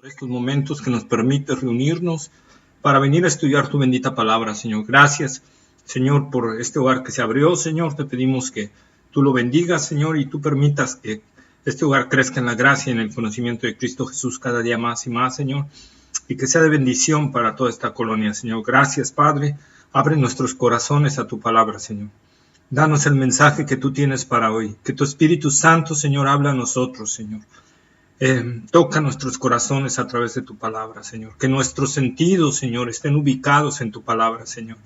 por estos momentos que nos permites reunirnos para venir a estudiar tu bendita palabra, Señor. Gracias, Señor, por este hogar que se abrió, Señor. Te pedimos que tú lo bendigas, Señor, y tú permitas que este hogar crezca en la gracia y en el conocimiento de Cristo Jesús cada día más y más, Señor, y que sea de bendición para toda esta colonia, Señor. Gracias, Padre. Abre nuestros corazones a tu palabra, Señor. Danos el mensaje que tú tienes para hoy. Que tu Espíritu Santo, Señor, habla a nosotros, Señor. Toca nuestros corazones a través de tu palabra, Señor. Que nuestros sentidos, Señor, estén ubicados en tu palabra, Señor.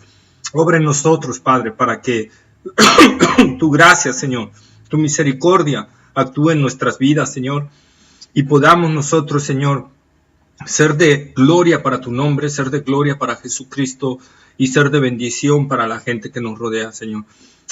Obra en nosotros, Padre, para que tu gracia, Señor, tu misericordia actúe en nuestras vidas, Señor, y podamos nosotros, Señor, ser de gloria para tu nombre, ser de gloria para Jesucristo y ser de bendición para la gente que nos rodea, Señor.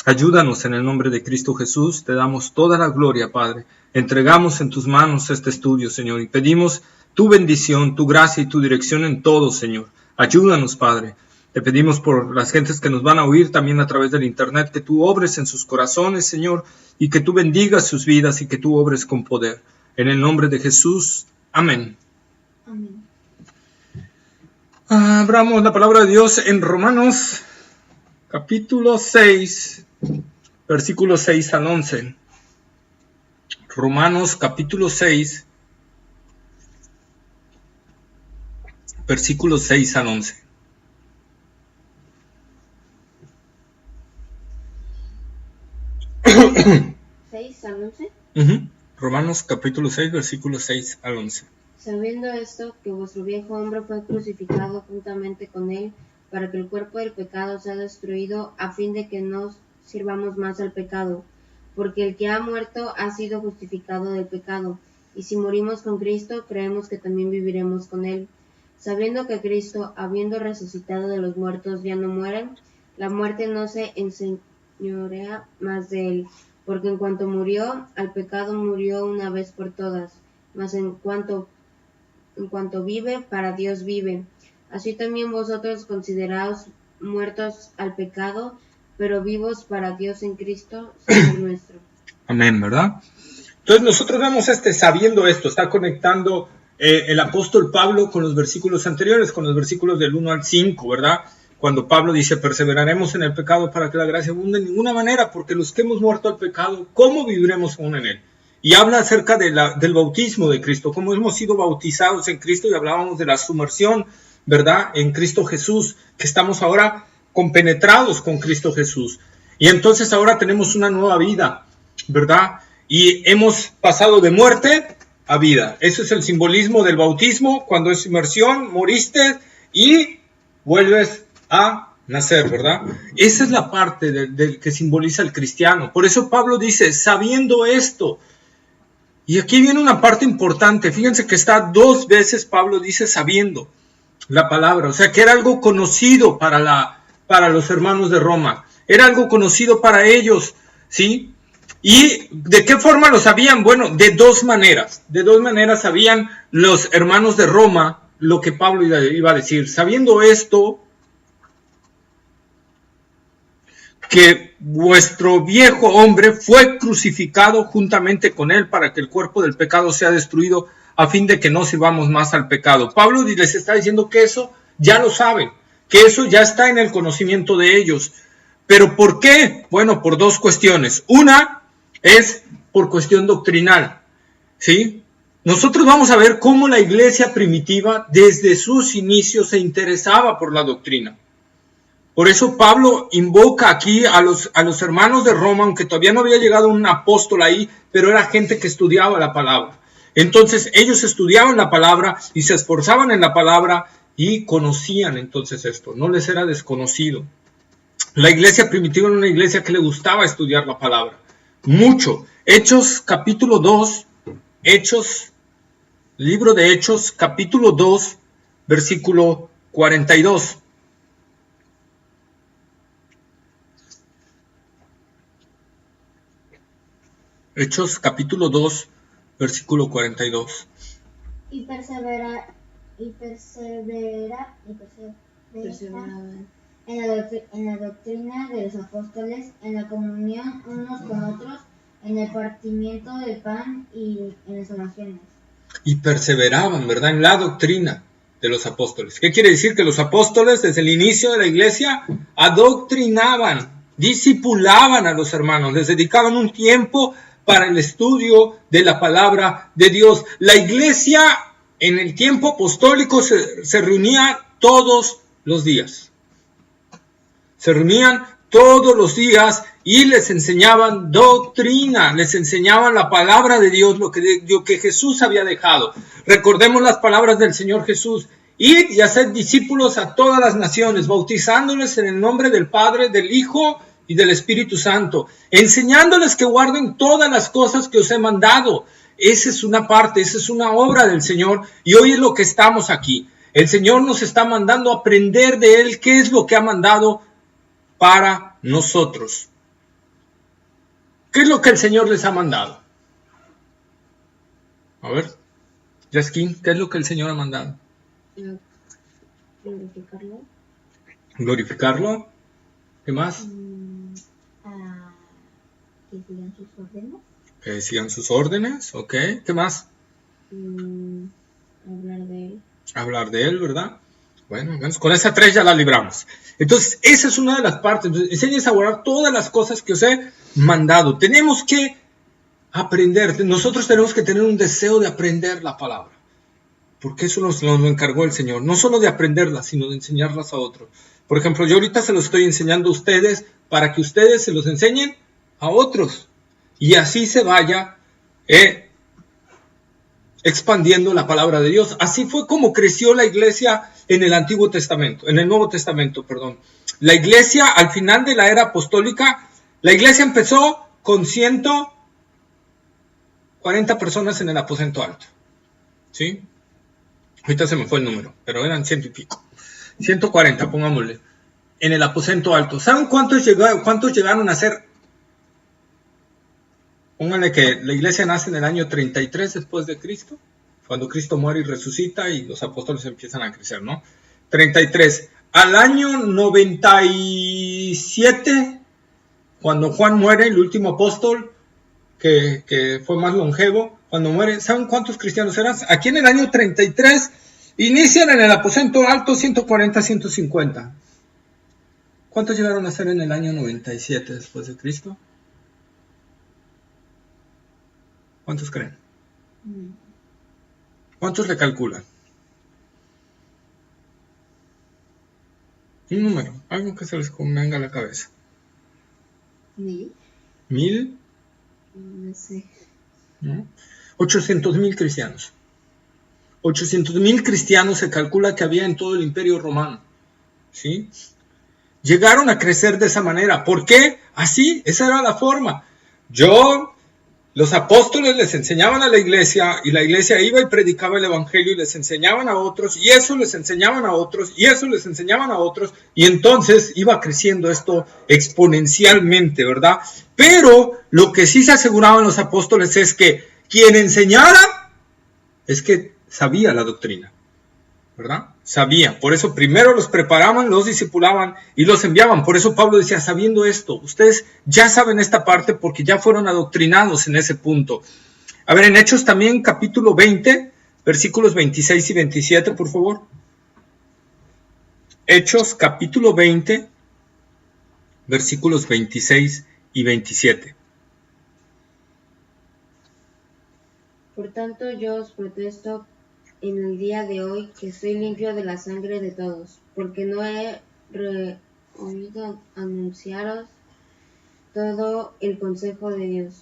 Ayúdanos en el nombre de Cristo Jesús, te damos toda la gloria, Padre. Entregamos en tus manos este estudio, Señor, y pedimos tu bendición, tu gracia y tu dirección en todo, Señor. Ayúdanos, Padre. Te pedimos por las gentes que nos van a oír también a través del internet, que tú obres en sus corazones, Señor, y que tú bendigas sus vidas y que tú obres con poder. En el nombre de Jesús, amén. Amén. Abramos la palabra de Dios en Romanos, capítulo 6, versículos 6 al 11. Romanos, capítulo 6, versículos 6 al 11. ¿6 al 11? Romanos, capítulo 6, versículos 6 al 11. Sabiendo esto, que vuestro viejo hombre fue crucificado juntamente con él, para que el cuerpo del pecado sea destruido, a fin de que no sirvamos más al pecado. Porque el que ha muerto ha sido justificado del pecado, y si morimos con Cristo, creemos que también viviremos con él. Sabiendo que Cristo, habiendo resucitado de los muertos, ya no muere, la muerte no se enseñorea más de él, porque en cuanto murió, al pecado murió una vez por todas, mas en cuanto vive, para Dios vive. Así también vosotros consideraos muertos al pecado, pero vivos para Dios en Cristo, Señor nuestro. Amén, ¿verdad? Entonces nosotros vemos sabiendo esto, está conectando el apóstol Pablo con los versículos anteriores, con los versículos del 1 al 5, ¿verdad? Cuando Pablo dice, perseveraremos en el pecado para que la gracia abunde, en ninguna manera, porque los que hemos muerto al pecado, ¿cómo viviremos aún en él? Y habla acerca del bautismo de Cristo, cómo hemos sido bautizados en Cristo, y hablábamos de la sumersión, ¿verdad? En Cristo Jesús, que estamos ahora compenetrados con Cristo Jesús. Y entonces ahora tenemos una nueva vida, ¿verdad? Y hemos pasado de muerte a vida. Eso es el simbolismo del bautismo, cuando es inmersión, moriste y vuelves a nacer, ¿verdad? Esa es la parte del que simboliza el cristiano. Por eso Pablo dice, sabiendo esto. Y aquí viene una parte importante. Fíjense que está 2 veces Pablo dice sabiendo la palabra. O sea, que era algo conocido para los hermanos de Roma. Era algo conocido para ellos, ¿sí? ¿Y de qué forma lo sabían? Bueno, de 2 maneras. De 2 maneras sabían los hermanos de Roma lo que Pablo iba a decir. Sabiendo esto, que vuestro viejo hombre fue crucificado juntamente con él para que el cuerpo del pecado sea destruido, a fin de que no sirvamos más al pecado. Pablo les está diciendo que eso ya lo saben, que eso ya está en el conocimiento de ellos. ¿Pero por qué? Bueno, por 2 cuestiones. Una es por cuestión doctrinal, ¿sí? Nosotros vamos a ver cómo la iglesia primitiva desde sus inicios se interesaba por la doctrina. Por eso Pablo invoca aquí a los hermanos de Roma, aunque todavía no había llegado un apóstol ahí, pero era gente que estudiaba la palabra. Entonces ellos estudiaban la palabra y se esforzaban en la palabra y conocían entonces esto, no les era desconocido. La iglesia primitiva era una iglesia que le gustaba estudiar la palabra, mucho. Hechos capítulo 2, libro de Hechos capítulo 2, versículo 42. Hechos capítulo 2, versículo 42. Y persevera en la doctrina de los apóstoles, en la comunión unos con otros, en el partimiento del pan y en las oraciones. y perseveraban, ¿verdad?, en la doctrina de los apóstoles. ¿Qué quiere decir? Que los apóstoles desde el inicio de la iglesia adoctrinaban, discipulaban a los hermanos, les dedicaban un tiempo para el estudio de la palabra de Dios. La iglesia en el tiempo apostólico se reunía todos los días. Se reunían todos los días y les enseñaban doctrina, les enseñaban la palabra de Dios, lo que Jesús había dejado. Recordemos las palabras del Señor Jesús: id y haced discípulos a todas las naciones, bautizándoles en el nombre del Padre, del Hijo y del Espíritu Santo, enseñándoles que guarden todas las cosas que os he mandado. Esa es una parte, esa es una obra del Señor, y hoy es lo que estamos aquí. El Señor nos está mandando a aprender de Él qué es lo que ha mandado para nosotros. ¿Qué es lo que el Señor les ha mandado? A ver, Yaskin, ¿qué es lo que el Señor ha mandado? Glorificarlo. Glorificarlo. ¿Qué más? Que sigan sus órdenes. Que sigan sus órdenes, ok. ¿Qué más? Hablar de Él. Hablar de Él, ¿verdad? Bueno, con esa 3 ya la libramos. Entonces, esa es una de las partes. Entonces, enséñense a guardar todas las cosas que os he mandado. Tenemos que aprender. Nosotros tenemos que tener un deseo de aprender la palabra. Porque eso nos lo encargó el Señor. No solo de aprenderlas, sino de enseñarlas a otros. Por ejemplo, yo ahorita se los estoy enseñando a ustedes para que ustedes se los enseñen a otros. Y así se vaya expandiendo la palabra de Dios. Así fue como creció la iglesia en el Antiguo Testamento, en el Nuevo Testamento, perdón. La iglesia, al final de la era apostólica, la iglesia empezó con 140 personas en el aposento alto. ¿Sí? Ahorita se me fue el número, pero eran 100 y pico. 140, pongámosle. En el aposento alto. ¿Saben cuántos llegaron a ser? Pónganle que la iglesia nace en el año 33 después de Cristo, cuando Cristo muere y resucita y los apóstoles empiezan a crecer, ¿no? 33. Al año 97, cuando Juan muere, el último apóstol, que fue más longevo, cuando muere, ¿saben cuántos cristianos eran? Aquí en el año 33, inician en el aposento alto 140, 150. ¿Cuántos llegaron a ser en el año 97 después de Cristo? ¿Cuántos creen? ¿Cuántos le calculan? Un número, algo que se les venga a la cabeza. 1000. ¿1000? No sé. ¿No? 800,000 cristianos. 800,000 cristianos se calcula que había en todo el Imperio Romano. ¿Sí? Llegaron a crecer de esa manera. ¿Por qué? Así, esa era la forma. Los apóstoles les enseñaban a la iglesia y la iglesia iba y predicaba el evangelio y les enseñaban a otros y eso les enseñaban a otros y eso les enseñaban a otros y entonces iba creciendo esto exponencialmente, ¿verdad? Pero lo que sí se aseguraban los apóstoles es que quien enseñara es que sabía la doctrina, ¿verdad? Sabía, por eso primero los preparaban, los discipulaban y los enviaban. Por eso Pablo decía, sabiendo esto, ustedes ya saben esta parte porque ya fueron adoctrinados en ese punto. A ver, en Hechos también, capítulo 20, versículos 26 y 27, por favor. Hechos, capítulo 20, versículos 26 y 27. Por tanto, yo os protesto en el día de hoy que estoy limpio de la sangre de todos, porque no he oído anunciaros todo el consejo de Dios.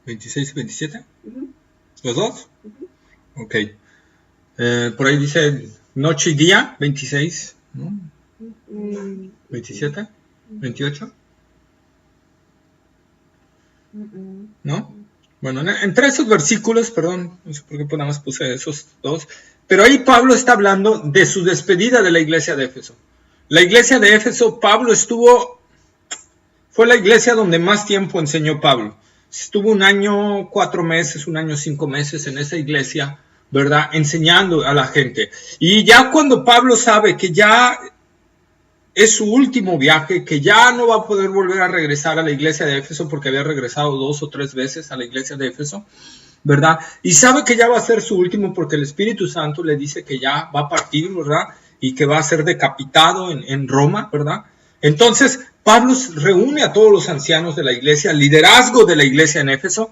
26 y 27. Uh-huh. ¿Los dos? Uh-huh. Ok. Por ahí dice noche y día, 26, ¿no? 27, 28. ¿No? Bueno, entre esos versículos, perdón, no sé por qué nada más puse esos dos, pero ahí Pablo está hablando de su despedida de la iglesia de Éfeso. La iglesia de Éfeso, fue la iglesia donde más tiempo enseñó Pablo. Estuvo 1 año 4 meses, 1 año 5 meses en esa iglesia, ¿verdad? Enseñando a la gente. Y ya cuando Pablo sabe que ya es su último viaje, que ya no va a poder volver a regresar a la iglesia de Éfeso porque había regresado 2 o 3 veces a la iglesia de Éfeso. ¿verdad? Y sabe que ya va a ser su último porque el Espíritu Santo le dice que ya va a partir, ¿verdad? Y que va a ser decapitado en Roma, ¿verdad? Entonces, Pablo reúne a todos los ancianos de la iglesia, el liderazgo de la iglesia en Éfeso,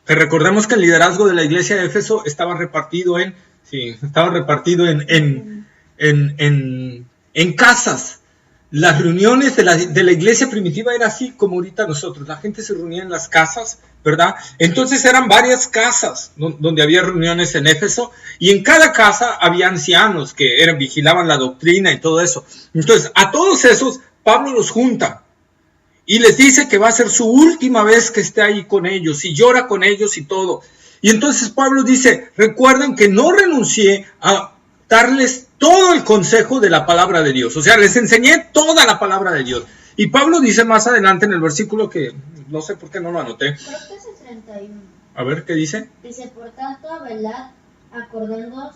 que recordemos que el liderazgo de la iglesia de Éfeso estaba repartido en casas. Las reuniones de la iglesia primitiva era así como ahorita nosotros, la gente se reunía en las casas, ¿verdad? Entonces eran varias casas donde había reuniones en Éfeso, y en cada casa había ancianos que vigilaban la doctrina y todo eso. Entonces a todos esos Pablo los junta y les dice que va a ser su última vez que esté ahí con ellos, y llora con ellos y todo. Y entonces Pablo dice, recuerden que no renuncié a darles todo el consejo de la palabra de Dios. O sea, les enseñé toda la palabra de Dios. Y Pablo dice más adelante en el versículo que no sé por qué no lo anoté. Creo que es el 31. A ver, ¿qué dice? Dice, por tanto, velad, acordándoos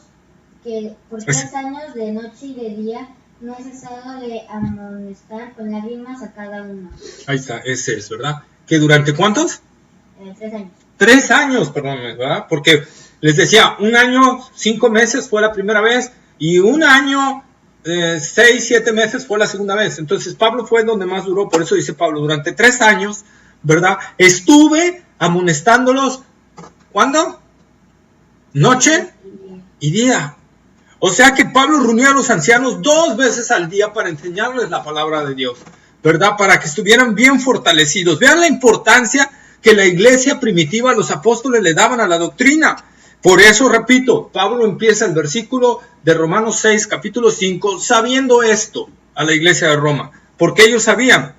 que por 3 años de noche y de día no he cesado de amonestar con lágrimas a cada uno. Ahí está, ese es, ¿verdad? ¿Que durante cuántos? 3 años. 3 años, perdón, ¿verdad? Porque les decía, 1 año, 5 meses fue la primera vez, y 1 año, 6, 7 meses fue la segunda vez. Entonces Pablo fue donde más duró. Por eso dice Pablo, durante 3 años, ¿verdad? Estuve amonestándolos, ¿cuándo? Noche y día. O sea que Pablo reunía a los ancianos 2 veces al día para enseñarles la palabra de Dios, ¿verdad? Para que estuvieran bien fortalecidos. Vean la importancia que la iglesia primitiva, los apóstoles le daban a la doctrina. Por eso, repito, Pablo empieza el versículo de Romanos 6, capítulo 5, sabiendo esto a la iglesia de Roma, porque ellos sabían.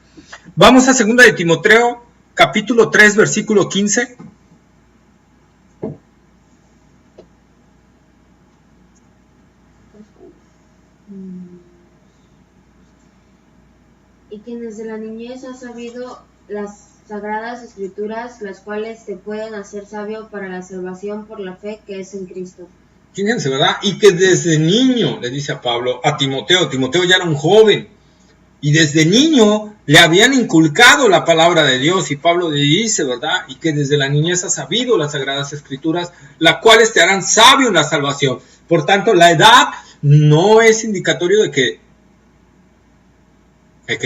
Vamos a 2 de Timoteo, capítulo 3, versículo 15. Y quien desde la niñez ha sabido las Sagradas Escrituras, las cuales te pueden hacer sabio para la salvación por la fe que es en Cristo. Fíjense, ¿verdad? Y que desde niño, le dice a Pablo, a Timoteo ya era un joven, y desde niño le habían inculcado la palabra de Dios, y Pablo le dice, ¿verdad? Y que desde la niñez ha sabido las Sagradas Escrituras, las cuales te harán sabio en la salvación. Por tanto, la edad no es indicatorio de que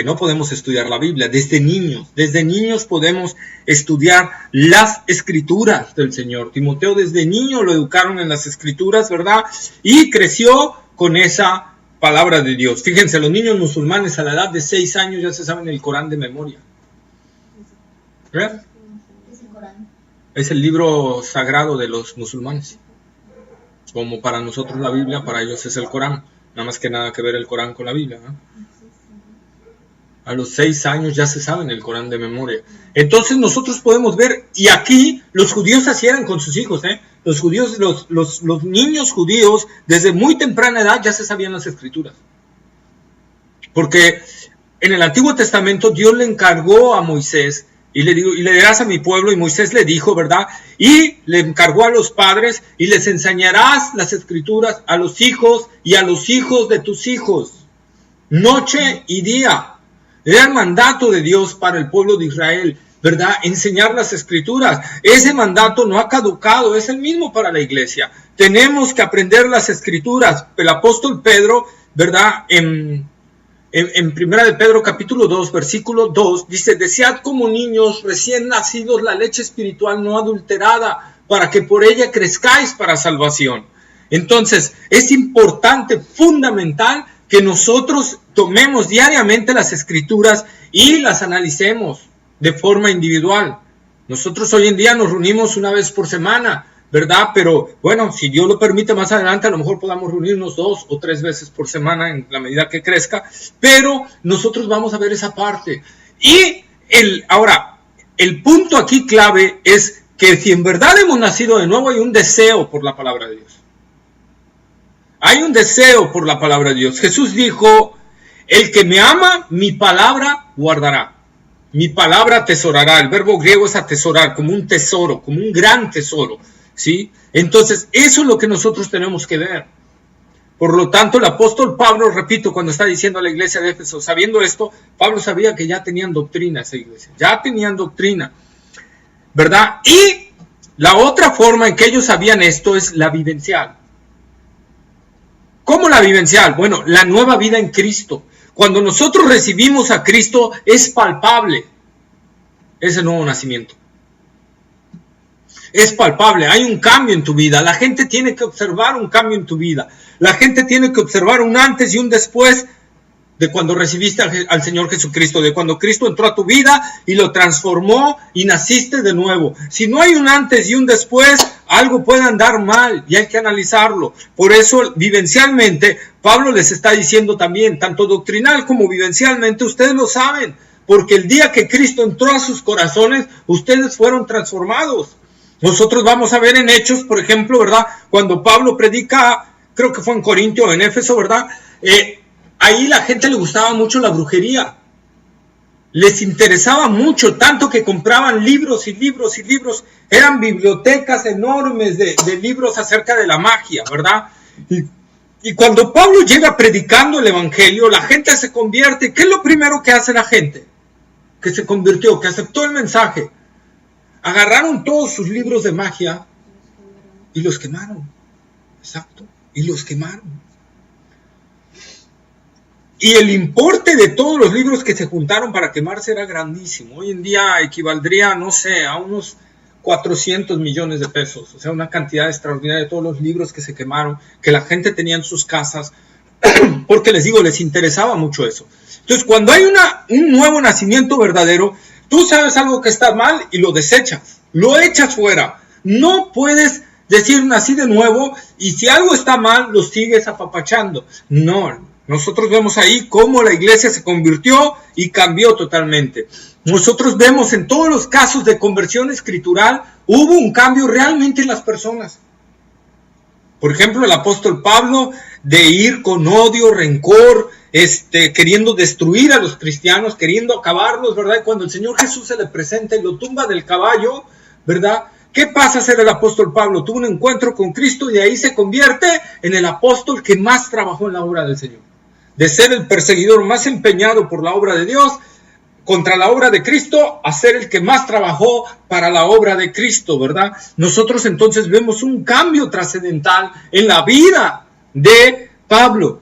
no podemos estudiar la Biblia. Desde niños podemos estudiar las Escrituras del Señor. Timoteo desde niño lo educaron en las Escrituras, ¿verdad? Y creció con esa palabra de Dios. Fíjense, los niños musulmanes a la edad de 6 años ya se saben el Corán de memoria. ¿Verdad? Es el Corán. Es el libro sagrado de los musulmanes. Como para nosotros la Biblia, para ellos es el Corán. Nada más que nada que ver el Corán con la Biblia, ¿no? A los 6 años ya se saben el Corán de memoria. Entonces nosotros podemos ver, y aquí los judíos así eran con sus hijos, Los judíos, los niños judíos, desde muy temprana edad ya se sabían las Escrituras. Porque en el Antiguo Testamento Dios le encargó a Moisés, y le dijo, y le dirás a mi pueblo, y Moisés le dijo, ¿verdad? Y le encargó a los padres, y les enseñarás las Escrituras a los hijos y a los hijos de tus hijos, noche y día. Era el mandato de Dios para el pueblo de Israel, ¿verdad? Enseñar las Escrituras. Ese mandato no ha caducado, es el mismo para la iglesia. Tenemos que aprender las Escrituras. El apóstol Pedro, ¿verdad? En Primera de Pedro capítulo 2, versículo 2, dice, desead como niños recién nacidos la leche espiritual no adulterada, para que por ella crezcáis para salvación. Entonces, es importante, fundamental, que nosotros tomemos diariamente las Escrituras y las analicemos de forma individual. Nosotros hoy en día nos reunimos una vez por semana, ¿verdad? Pero bueno, si Dios lo permite más adelante, a lo mejor podamos reunirnos 2 o 3 veces por semana en la medida que crezca, pero nosotros vamos a ver esa parte. Y ahora, el punto aquí clave es que si en verdad hemos nacido de nuevo, hay un deseo por la palabra de Dios. Hay un deseo por la palabra de Dios. Jesús dijo, el que me ama, mi palabra guardará. Mi palabra atesorará. El verbo griego es atesorar, como un tesoro, como un gran tesoro, ¿sí? Entonces, eso es lo que nosotros tenemos que ver. Por lo tanto, el apóstol Pablo, repito, cuando está diciendo a la iglesia de Éfeso, sabiendo esto, Pablo sabía que ya tenían doctrina esa iglesia. Ya tenían doctrina, ¿verdad? Y La otra forma en que ellos sabían esto es la vivencial. ¿Cómo la vivencial? Bueno, la nueva vida en Cristo. Cuando nosotros recibimos a Cristo es palpable ese nuevo nacimiento. Es palpable, hay un cambio en tu vida. La gente tiene que observar un cambio en tu vida. La gente tiene que observar un antes y un después de cuando recibiste al Señor Jesucristo, de cuando Cristo entró a tu vida y lo transformó y naciste de nuevo. Si no hay un antes y un después, algo puede andar mal y hay que analizarlo. Por eso, vivencialmente, Pablo les está diciendo también, tanto doctrinal como vivencialmente, ustedes lo saben, porque el día que Cristo entró a sus corazones, ustedes fueron transformados. Nosotros vamos a ver en Hechos, por ejemplo, ¿verdad? Cuando Pablo predica, creo que fue en Corinto o en Éfeso, ¿verdad? Ahí la gente le gustaba mucho la brujería. Les interesaba mucho, tanto que compraban libros y libros y libros. Eran bibliotecas enormes de libros acerca de la magia, ¿verdad? Y cuando Pablo llega predicando el evangelio, la gente se convierte. ¿Qué es lo primero que hace la gente? Que se convirtió, que aceptó el mensaje. Agarraron todos sus libros de magia y los quemaron. Exacto, y los quemaron. Y el importe de todos los libros que se juntaron para quemarse era grandísimo. Hoy en día equivaldría, no sé, a unos 400 millones de pesos. O sea, una cantidad extraordinaria de todos los libros que se quemaron, que la gente tenía en sus casas, porque les digo, les interesaba mucho eso. Entonces, cuando hay un nuevo nacimiento verdadero, tú sabes algo que está mal y lo desechas, lo echas fuera. No puedes decir nací de nuevo y si algo está mal, lo sigues apapachando. No. Nosotros vemos ahí cómo la iglesia se convirtió y cambió totalmente. Nosotros vemos en todos los casos de conversión escritural, hubo un cambio realmente en las personas. Por ejemplo, el apóstol Pablo, de ir con odio, rencor, queriendo destruir a los cristianos, queriendo acabarlos, ¿verdad? Y cuando el Señor Jesús se le presenta y lo tumba del caballo, ¿verdad? ¿Qué pasa a ser el apóstol Pablo? Tuvo un encuentro con Cristo y de ahí se convierte en el apóstol que más trabajó en la obra del Señor. De ser el perseguidor más empeñado por la obra de Dios contra la obra de Cristo, a ser el que más trabajó para la obra de Cristo, ¿verdad? Nosotros entonces vemos un cambio trascendental en la vida de Pablo.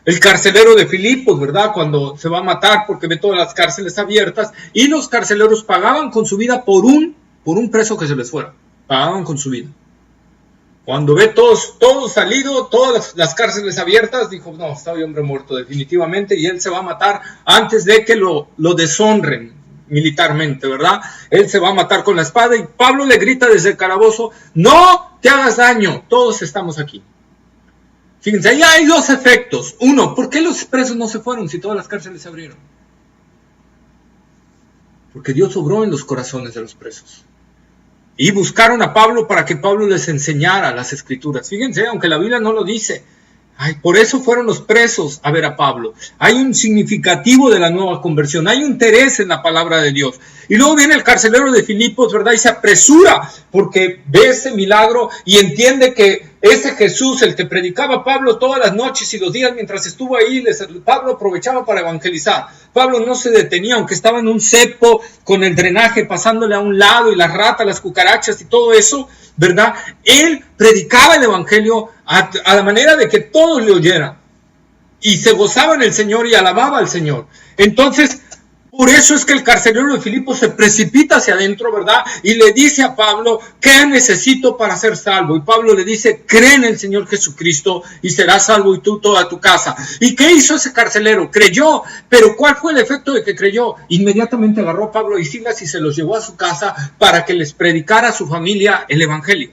El carcelero de Filipos, ¿verdad? Cuando se va a matar porque ve todas las cárceles abiertas y los carceleros pagaban con su vida por un preso que se les fuera. Pagaban con su vida. Cuando ve todos salido, todas las cárceles abiertas, dijo, no, está hoy hombre muerto definitivamente y él se va a matar antes de que lo deshonren militarmente, ¿verdad? Él se va a matar con la espada y Pablo le grita desde el calabozo, no te hagas daño, todos estamos aquí. Fíjense, ahí hay dos efectos. Uno, ¿por qué los presos no se fueron si todas las cárceles se abrieron? Porque Dios obró en los corazones de los presos. Y buscaron a Pablo para que Pablo les enseñara las escrituras. Fíjense, aunque la Biblia no lo dice. Por eso fueron los presos a ver a Pablo. Hay un significativo de la nueva conversión. Hay un interés en la palabra de Dios. Y luego viene el carcelero de Filipos, ¿verdad? Y se apresura porque ve ese milagro y entiende que ese Jesús, el que predicaba Pablo todas las noches y los días mientras estuvo ahí, Pablo aprovechaba para evangelizar. Pablo no se detenía, aunque estaba en un cepo con el drenaje pasándole a un lado y las ratas, las cucarachas y todo eso, ¿verdad? Él predicaba el evangelio a la manera de que todos le oyeran. Y se gozaba en el Señor y alababa al Señor. Entonces, por eso es que el carcelero de Filipos se precipita hacia adentro, ¿verdad? Y le dice a Pablo, ¿qué necesito para ser salvo? Y Pablo le dice, cree en el Señor Jesucristo y serás salvo y tú toda tu casa. ¿Y qué hizo ese carcelero? Creyó, pero ¿cuál fue el efecto de que creyó? Inmediatamente agarró a Pablo y Silas y se los llevó a su casa para que les predicara a su familia el evangelio.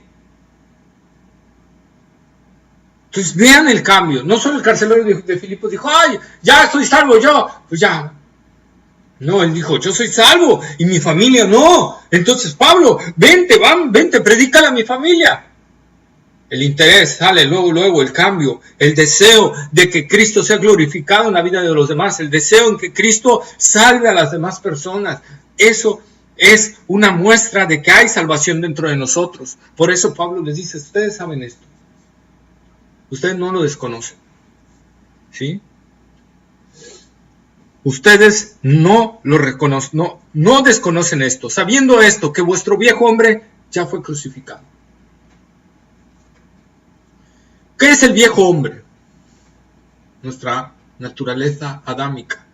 Entonces vean el cambio. No solo el carcelero de Filipos dijo, ¡ay, ya estoy salvo yo! Pues ya. No, él dijo, yo soy salvo y mi familia no. Entonces, Pablo, vente, predícale a mi familia. El interés sale luego, el cambio, el deseo de que Cristo sea glorificado en la vida de los demás, el deseo en que Cristo salve a las demás personas. Eso es una muestra de que hay salvación dentro de nosotros. Por eso Pablo les dice, ustedes saben esto. Ustedes no lo desconocen. ¿Sí? Ustedes no lo reconocen, no desconocen esto, sabiendo esto, que vuestro viejo hombre ya fue crucificado. ¿Qué es el viejo hombre? Nuestra naturaleza adámica,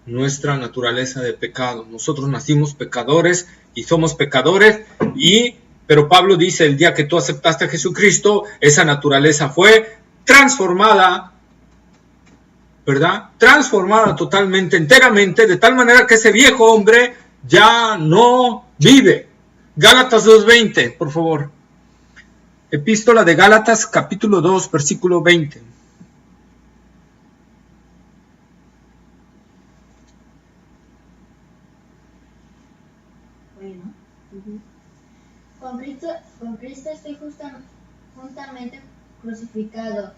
nuestra naturaleza de pecado. Nosotros nacimos pecadores y somos pecadores, pero Pablo dice, el día que tú aceptaste a Jesucristo, esa naturaleza fue transformada, ¿verdad? Transformada totalmente, enteramente, de tal manera que ese viejo hombre ya no vive. Gálatas 2:20, por favor. Epístola de Gálatas, capítulo 2, versículo 20. Bueno. Con Cristo estoy juntamente crucificado,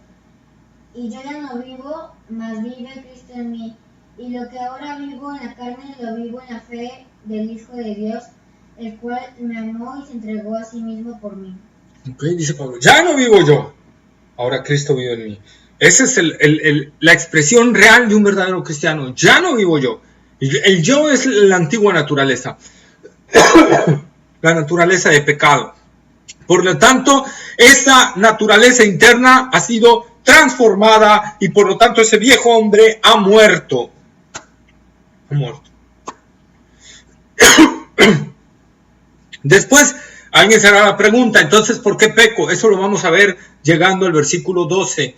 y yo ya no vivo, mas vive Cristo en mí. Y lo que ahora vivo en la carne, lo vivo en la fe del Hijo de Dios, el cual me amó y se entregó a sí mismo por mí. Okay, dice Pablo, ya no vivo yo, ahora Cristo vive en mí. Esa es la expresión real de un verdadero cristiano. Ya no vivo yo. El yo es la antigua naturaleza. La naturaleza de pecado. Por lo tanto, esa naturaleza interna ha sido transformada y por lo tanto ese viejo hombre ha muerto. Ha muerto. Después, alguien se hará la pregunta, entonces, ¿por qué peco? Eso lo vamos a ver llegando al versículo 12.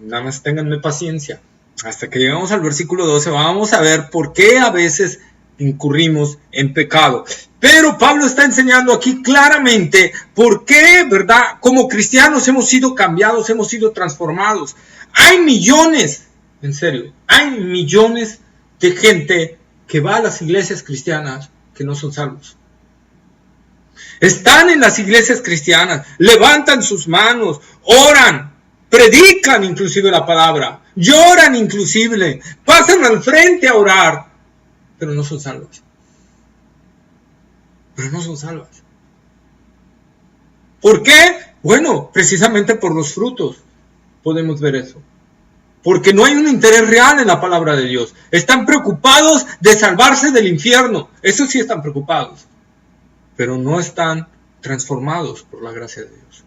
Nada más ténganme paciencia. Hasta que llegamos al versículo 12 vamos a ver por qué a veces incurrimos en pecado. Pero Pablo está enseñando aquí claramente por qué, ¿verdad? Como cristianos hemos sido cambiados, hemos sido transformados. Hay millones, en serio, hay millones de gente que va a las iglesias cristianas que no son salvos. Están en las iglesias cristianas, levantan sus manos, oran, predican inclusive la palabra, lloran inclusive, pasan al frente a orar, pero no son salvas. Pero no son salvas. ¿Por qué? Bueno, precisamente por los frutos podemos ver eso. Porque no hay un interés real en la palabra de Dios. Están preocupados de salvarse del infierno. Eso sí están preocupados. Pero no están transformados por la gracia de Dios.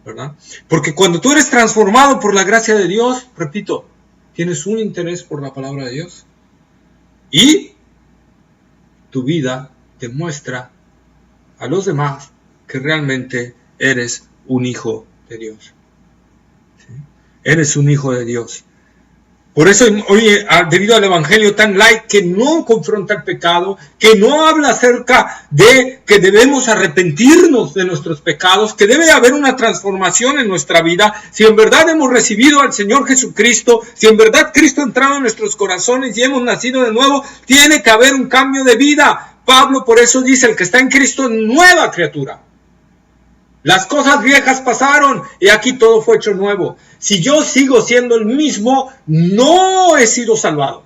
¿Verdad? Porque cuando tú eres transformado por la gracia de Dios, repito, tienes un interés por la palabra de Dios. Y tu vida demuestra a los demás que realmente eres un hijo de Dios. ¿Sí? Eres un hijo de Dios. Por eso, oye, debido al evangelio tan light que no confronta el pecado, que no habla acerca de que debemos arrepentirnos de nuestros pecados, que debe haber una transformación en nuestra vida, si en verdad hemos recibido al Señor Jesucristo, si en verdad Cristo ha entrado en nuestros corazones y hemos nacido de nuevo, tiene que haber un cambio de vida. Pablo por eso dice, el que está en Cristo es nueva criatura. Las cosas viejas pasaron y aquí todo fue hecho nuevo. Si yo sigo siendo el mismo, no he sido salvado.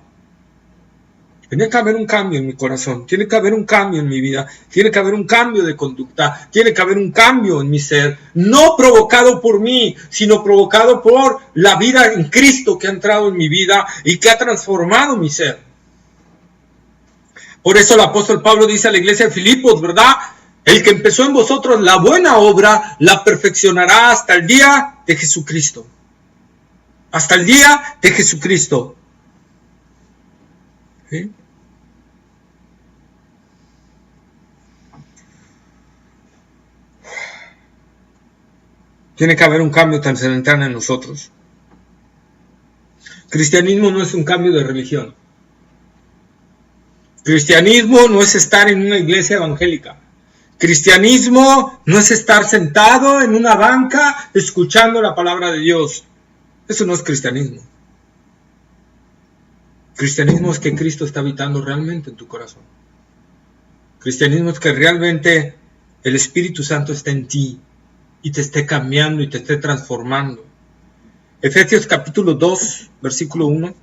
Tiene que haber un cambio en mi corazón, tiene que haber un cambio en mi vida, tiene que haber un cambio de conducta, tiene que haber un cambio en mi ser, no provocado por mí, sino provocado por la vida en Cristo que ha entrado en mi vida y que ha transformado mi ser. Por eso el apóstol Pablo dice a la iglesia de Filipos, ¿verdad? El que empezó en vosotros la buena obra, la perfeccionará hasta el día de Jesucristo. Hasta el día de Jesucristo. ¿Sí? Tiene que haber un cambio trascendental en nosotros. Cristianismo no es un cambio de religión. Cristianismo no es estar en una iglesia evangélica. Cristianismo no es estar sentado en una banca escuchando la palabra de Dios. Eso no es cristianismo. Cristianismo es que Cristo está habitando realmente en tu corazón. Cristianismo es que realmente el Espíritu Santo está en ti y te esté cambiando y te esté transformando. Efesios capítulo 2, versículo 1.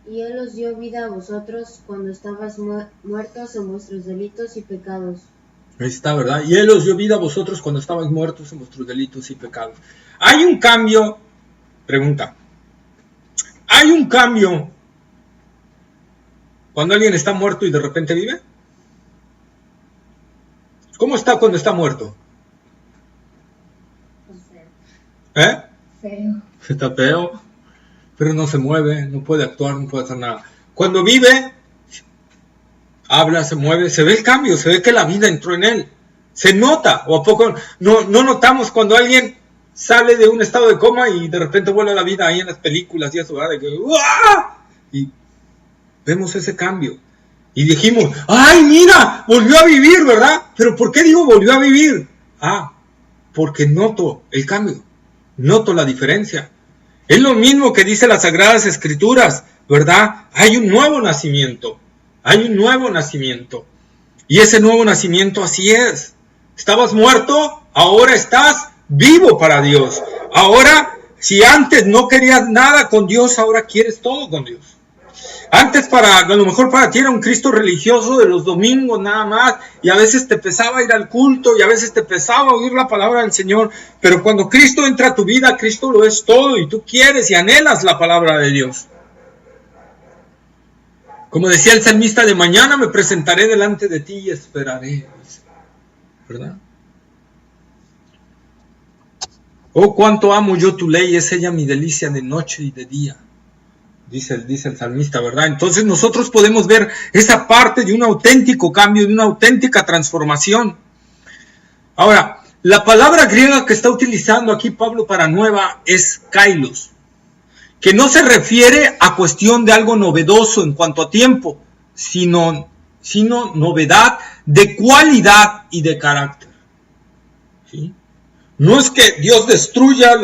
Y Él os dio vida a vosotros cuando estabais muertos en vuestros delitos y pecados. Ahí está, ¿verdad? Y Él os dio vida a vosotros cuando estabais muertos en vuestros delitos y pecados. Hay un cambio, pregunta, ¿Hay un cambio cuando alguien está muerto y de repente vive? ¿Cómo está cuando está muerto? ¿Eh? Feo. Está feo, pero no se mueve, no puede actuar, no puede hacer nada. Cuando vive, habla, se mueve, se ve el cambio, se ve que la vida entró en él. Se nota, o a poco no notamos cuando alguien sale de un estado de coma y de repente vuelve a la vida ahí en las películas y eso, ¿verdad? De que, ¡uah! Y vemos ese cambio. Y dijimos, ¡ay, mira! Volvió a vivir, ¿verdad? Pero ¿por qué digo volvió a vivir? Porque noto el cambio, noto la diferencia. Es lo mismo que dice las Sagradas Escrituras, ¿verdad? Hay un nuevo nacimiento, hay un nuevo nacimiento. Y ese nuevo nacimiento así es. Estabas muerto, ahora estás vivo para Dios. Ahora, si antes no querías nada con Dios, ahora quieres todo con Dios. Antes a lo mejor para ti era un Cristo religioso de los domingos nada más, y a veces te pesaba ir al culto, y a veces te pesaba oír la palabra del Señor, pero cuando Cristo entra a tu vida, Cristo lo es todo, y tú quieres y anhelas la palabra de Dios. Como decía el salmista, de mañana me presentaré delante de ti y esperaré, ¿verdad? Oh, cuánto amo yo tu ley, es ella mi delicia de noche y de día. Dice el salmista, ¿verdad? Entonces nosotros podemos ver esa parte de un auténtico cambio, de una auténtica transformación. Ahora, la palabra griega que está utilizando aquí Pablo para nueva es kailos, que no se refiere a cuestión de algo novedoso en cuanto a tiempo, sino novedad de cualidad y de carácter. ¿Sí? No es que Dios destruya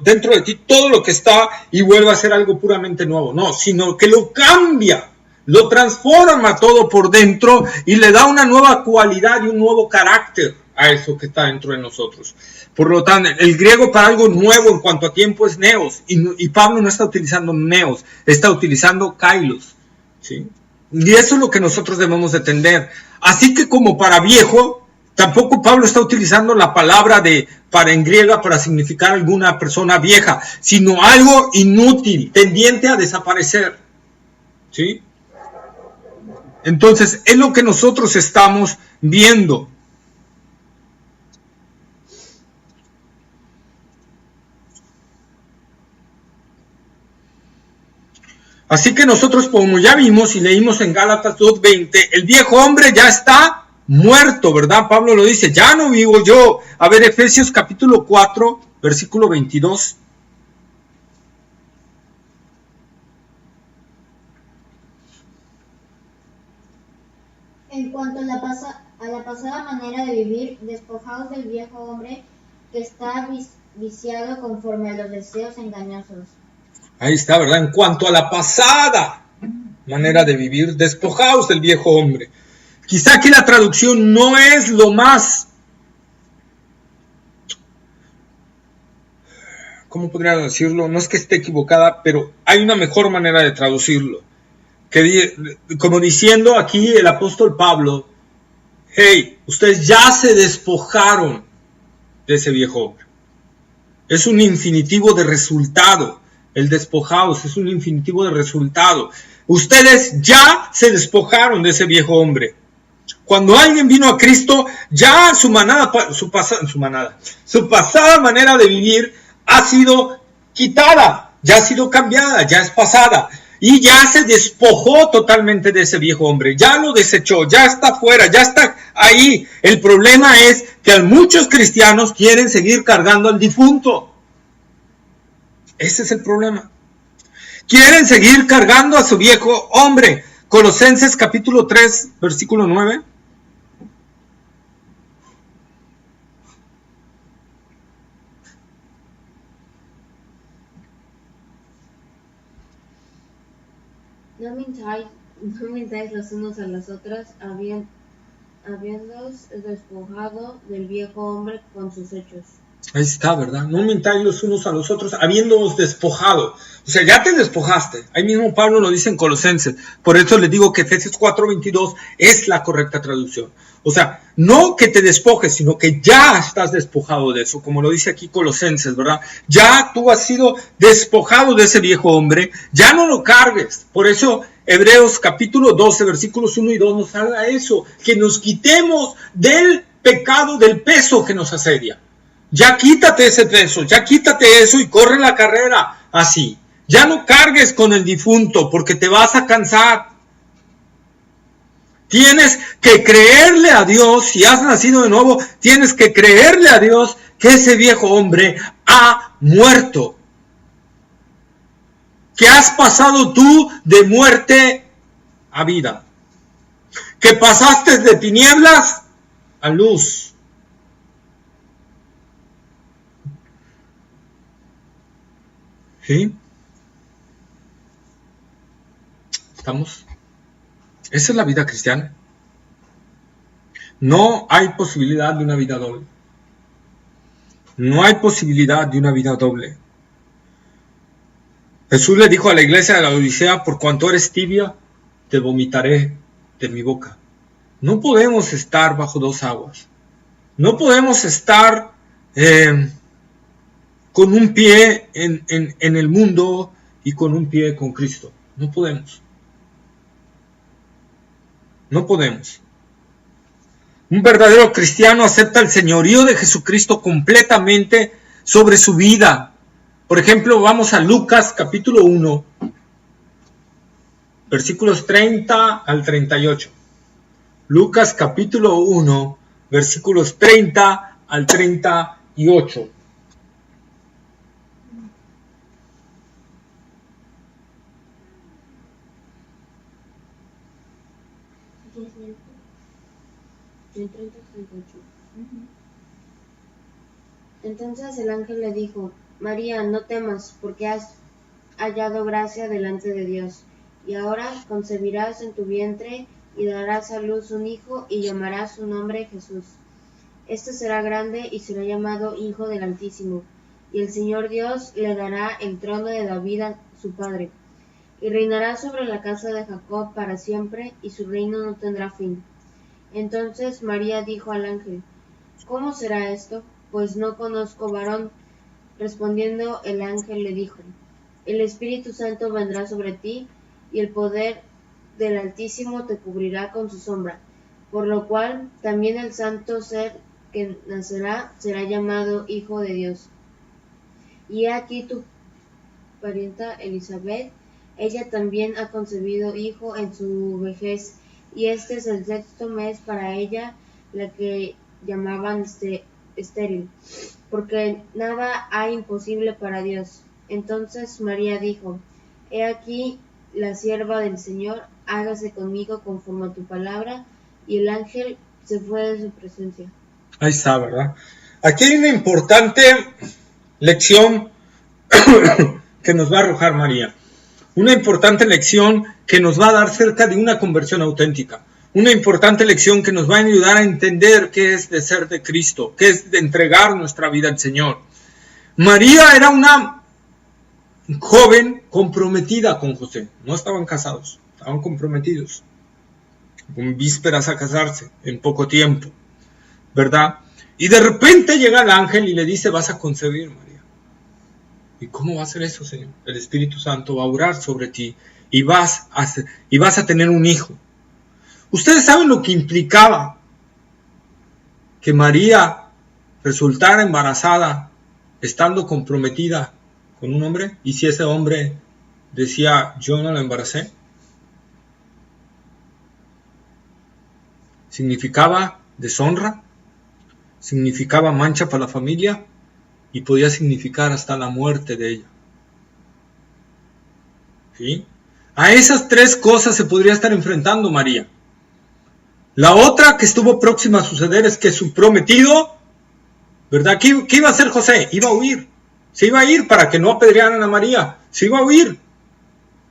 dentro de ti todo lo que está y vuelva a ser algo puramente nuevo, no, sino que lo cambia, lo transforma todo por dentro y le da una nueva cualidad y un nuevo carácter a eso que está dentro de nosotros. Por lo tanto, el griego para algo nuevo en cuanto a tiempo es neos, y Pablo no está utilizando neos, está utilizando kailos, ¿sí? Y eso es lo que nosotros debemos de entender. Así que como para viejo, tampoco Pablo está utilizando la palabra para en griega para significar alguna persona vieja, sino algo inútil, tendiente a desaparecer. ¿Sí? Entonces, es lo que nosotros estamos viendo. Así que nosotros, como ya vimos y leímos en Gálatas 2:20, el viejo hombre ya está muerto, ¿verdad? Pablo lo dice, ya no vivo yo. A ver, Efesios capítulo 4, versículo 22. En cuanto a la pasada manera de vivir, despojaos del viejo hombre que está viciado conforme a los deseos engañosos. Ahí está, ¿verdad? En cuanto a la pasada manera de vivir, despojaos del viejo hombre. Quizá aquí la traducción no es lo más, ¿cómo podría decirlo? No es que esté equivocada, pero hay una mejor manera de traducirlo. Como diciendo aquí el apóstol Pablo, hey, ustedes ya se despojaron de ese viejo hombre. Es un infinitivo de resultado. El despojaos es un infinitivo de resultado. Ustedes ya se despojaron de ese viejo hombre. Cuando alguien vino a Cristo, ya su pasada manera de vivir ha sido quitada, ya ha sido cambiada, ya es pasada. Y ya se despojó totalmente de ese viejo hombre, ya lo desechó, ya está fuera, ya está ahí. El problema es que muchos cristianos quieren seguir cargando al difunto. Ese es el problema. Quieren seguir cargando a su viejo hombre. Colosenses capítulo 3, versículo 9. No mintáis los unos a las otras, habiéndoos despojado del viejo hombre con sus hechos. Ahí está, ¿verdad? No mintáis los unos a los otros, habiéndoos despojado. O sea, ya te despojaste. Ahí mismo Pablo lo dice en Colosenses. Por eso les digo que Efesios 4:22 es la correcta traducción. O sea, no que te despojes, sino que ya estás despojado de eso, como lo dice aquí Colosenses, ¿verdad? Ya tú has sido despojado de ese viejo hombre, ya no lo cargues. Por eso Hebreos capítulo 12, versículos 1 y 2 nos habla de eso, que nos quitemos del pecado, del peso que nos asedia. Ya quítate ese peso, ya quítate eso y corre la carrera así. Ya no cargues con el difunto porque te vas a cansar. Tienes que creerle a Dios, si has nacido de nuevo, tienes que creerle a Dios que ese viejo hombre ha muerto. Que has pasado tú de muerte a vida. Que pasaste de tinieblas a luz. ¿Sí? ¿Estamos? Esa es la vida cristiana. No hay posibilidad de una vida doble. No hay posibilidad de una vida doble. Jesús le dijo a la iglesia de la Odisea, por cuanto eres tibia, te vomitaré de mi boca. No podemos estar bajo dos aguas. No podemos estar con un pie en el mundo y con un pie con Cristo. No podemos. No podemos. Un verdadero cristiano acepta el señorío de Jesucristo completamente sobre su vida. Por ejemplo, vamos a Lucas capítulo 1, versículos 30 al 38. Lucas capítulo 1, versículos 30 al 38. Entonces el ángel le dijo: María, no temas, porque has hallado gracia delante de Dios. Y ahora concebirás en tu vientre y darás a luz un hijo y llamarás su nombre Jesús. Este será grande y será llamado Hijo del Altísimo. Y el Señor Dios le dará el trono de David a su padre. Y reinará sobre la casa de Jacob para siempre, y su reino no tendrá fin. Entonces María dijo al ángel: ¿Cómo será esto? Pues no conozco varón. Respondiendo el ángel le dijo: El Espíritu Santo vendrá sobre ti, y el poder del Altísimo te cubrirá con su sombra, por lo cual también el santo ser que nacerá será llamado Hijo de Dios. Y he aquí tu parienta Elizabeth, ella también ha concebido hijo en su vejez, y este es el 6º mes para ella, la que llamaban estéril, porque nada hay imposible para Dios. Entonces María dijo: He aquí la sierva del Señor, hágase conmigo conforme a tu palabra. Y el ángel se fue de su presencia. Ahí está, ¿verdad? Aquí hay una importante lección que nos va a arrojar María. Una importante lección que nos va a dar cerca de una conversión auténtica. Una importante lección que nos va a ayudar a entender qué es de ser de Cristo, qué es de entregar nuestra vida al Señor. María era una joven comprometida con José. No estaban casados, estaban comprometidos. Con vísperas a casarse, en poco tiempo, ¿verdad? Y de repente llega el ángel y le dice: vas a concebir, María. ¿Y cómo va a ser eso, Señor? El Espíritu Santo va a orar sobre ti y vas a tener un hijo. Ustedes saben lo que implicaba que María resultara embarazada estando comprometida con un hombre, y si ese hombre decía: yo no la embaracé. Significaba deshonra, significaba mancha para la familia y podía significar hasta la muerte de ella. ¿Sí? A esas 3 cosas se podría estar enfrentando María. La otra que estuvo próxima a suceder es que su prometido, ¿verdad? ¿Qué iba a hacer José? Iba a huir. Se iba a ir para que no apedrearan a María. Se iba a huir.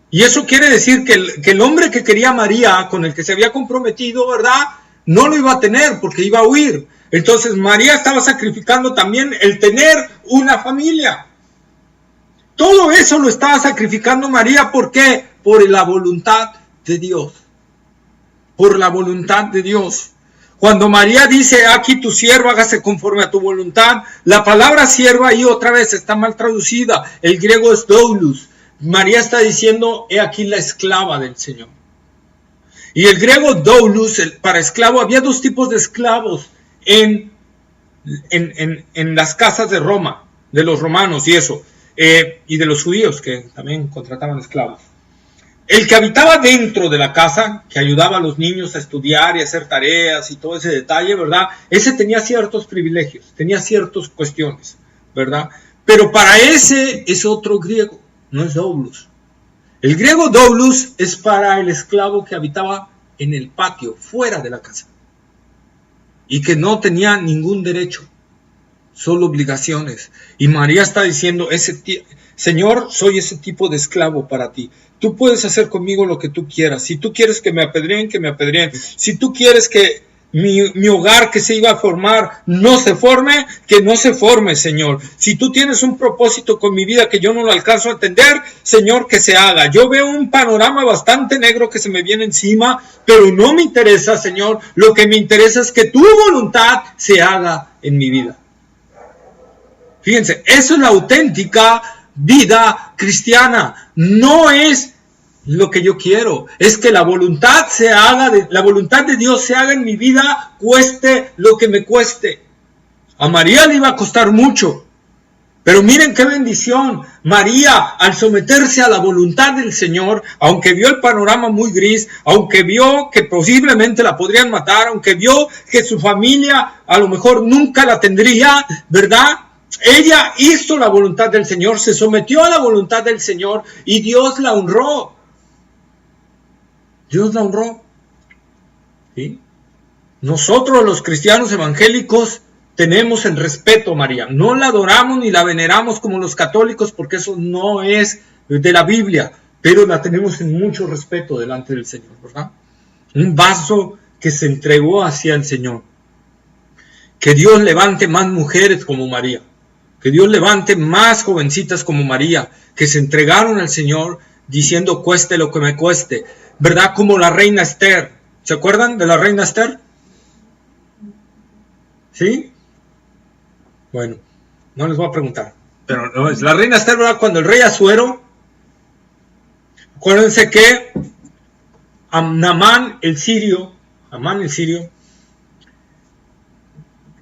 Y eso quiere decir que el hombre que quería a María, con el que se había comprometido, ¿verdad? no lo iba a tener porque iba a huir. Entonces María estaba sacrificando también el tener una familia. Todo eso lo estaba sacrificando María. ¿Por qué? Por la voluntad de Dios. Por la voluntad de Dios. Cuando María dice, aquí tu sierva, hágase conforme a tu voluntad, la palabra sierva ahí otra vez está mal traducida. El griego es doulos. María está diciendo, he aquí la esclava del Señor. Y el griego doulos, para esclavo, había dos tipos de esclavos en las casas de Roma, de los romanos y eso, y de los judíos que también contrataban esclavos. El que habitaba dentro de la casa, que ayudaba a los niños a estudiar y a hacer tareas y todo ese detalle, ¿verdad? Ese tenía ciertos privilegios, tenía ciertas cuestiones, ¿verdad? Pero para ese es otro griego, no es doulos. El griego doulos es para el esclavo que habitaba en el patio, fuera de la casa, y que no tenía ningún derecho, solo obligaciones. Y María está diciendo, Señor, soy ese tipo de esclavo para ti. Tú puedes hacer conmigo lo que tú quieras. Si tú quieres que me apedreen, que me apedreen. Si tú quieres que mi hogar que se iba a formar no se forme, que no se forme, Señor. Si tú tienes un propósito con mi vida que yo no lo alcanzo a entender, Señor, que se haga. Yo veo un panorama bastante negro que se me viene encima, pero no me interesa, Señor. Lo que me interesa es que tu voluntad se haga en mi vida. Fíjense, eso es la auténtica vida cristiana. No es lo que yo quiero, es que la voluntad se haga, la voluntad de Dios se haga en mi vida, cueste lo que me cueste. A María le iba a costar mucho, pero miren qué bendición. María, al someterse a la voluntad del Señor, aunque vio el panorama muy gris, aunque vio que posiblemente la podrían matar, aunque vio que su familia a lo mejor nunca la tendría, ¿verdad? Ella hizo la voluntad del Señor, se sometió a la voluntad del Señor y Dios la honró. Dios la honró. ¿Sí? Nosotros los cristianos evangélicos tenemos el respeto a María. No la adoramos ni la veneramos como los católicos porque eso no es de la Biblia, pero la tenemos en mucho respeto delante del Señor, ¿verdad? Un vaso que se entregó hacia el Señor. Que Dios levante más mujeres como María. Que Dios levante más jovencitas como María, que se entregaron al Señor diciendo cueste lo que me cueste, ¿verdad? Como la reina Esther. ¿Se acuerdan de la reina Esther? ¿Sí? Bueno, no les voy a preguntar. Pero no, la reina Esther, ¿verdad? Cuando el rey Asuero, acuérdense que Amán el sirio,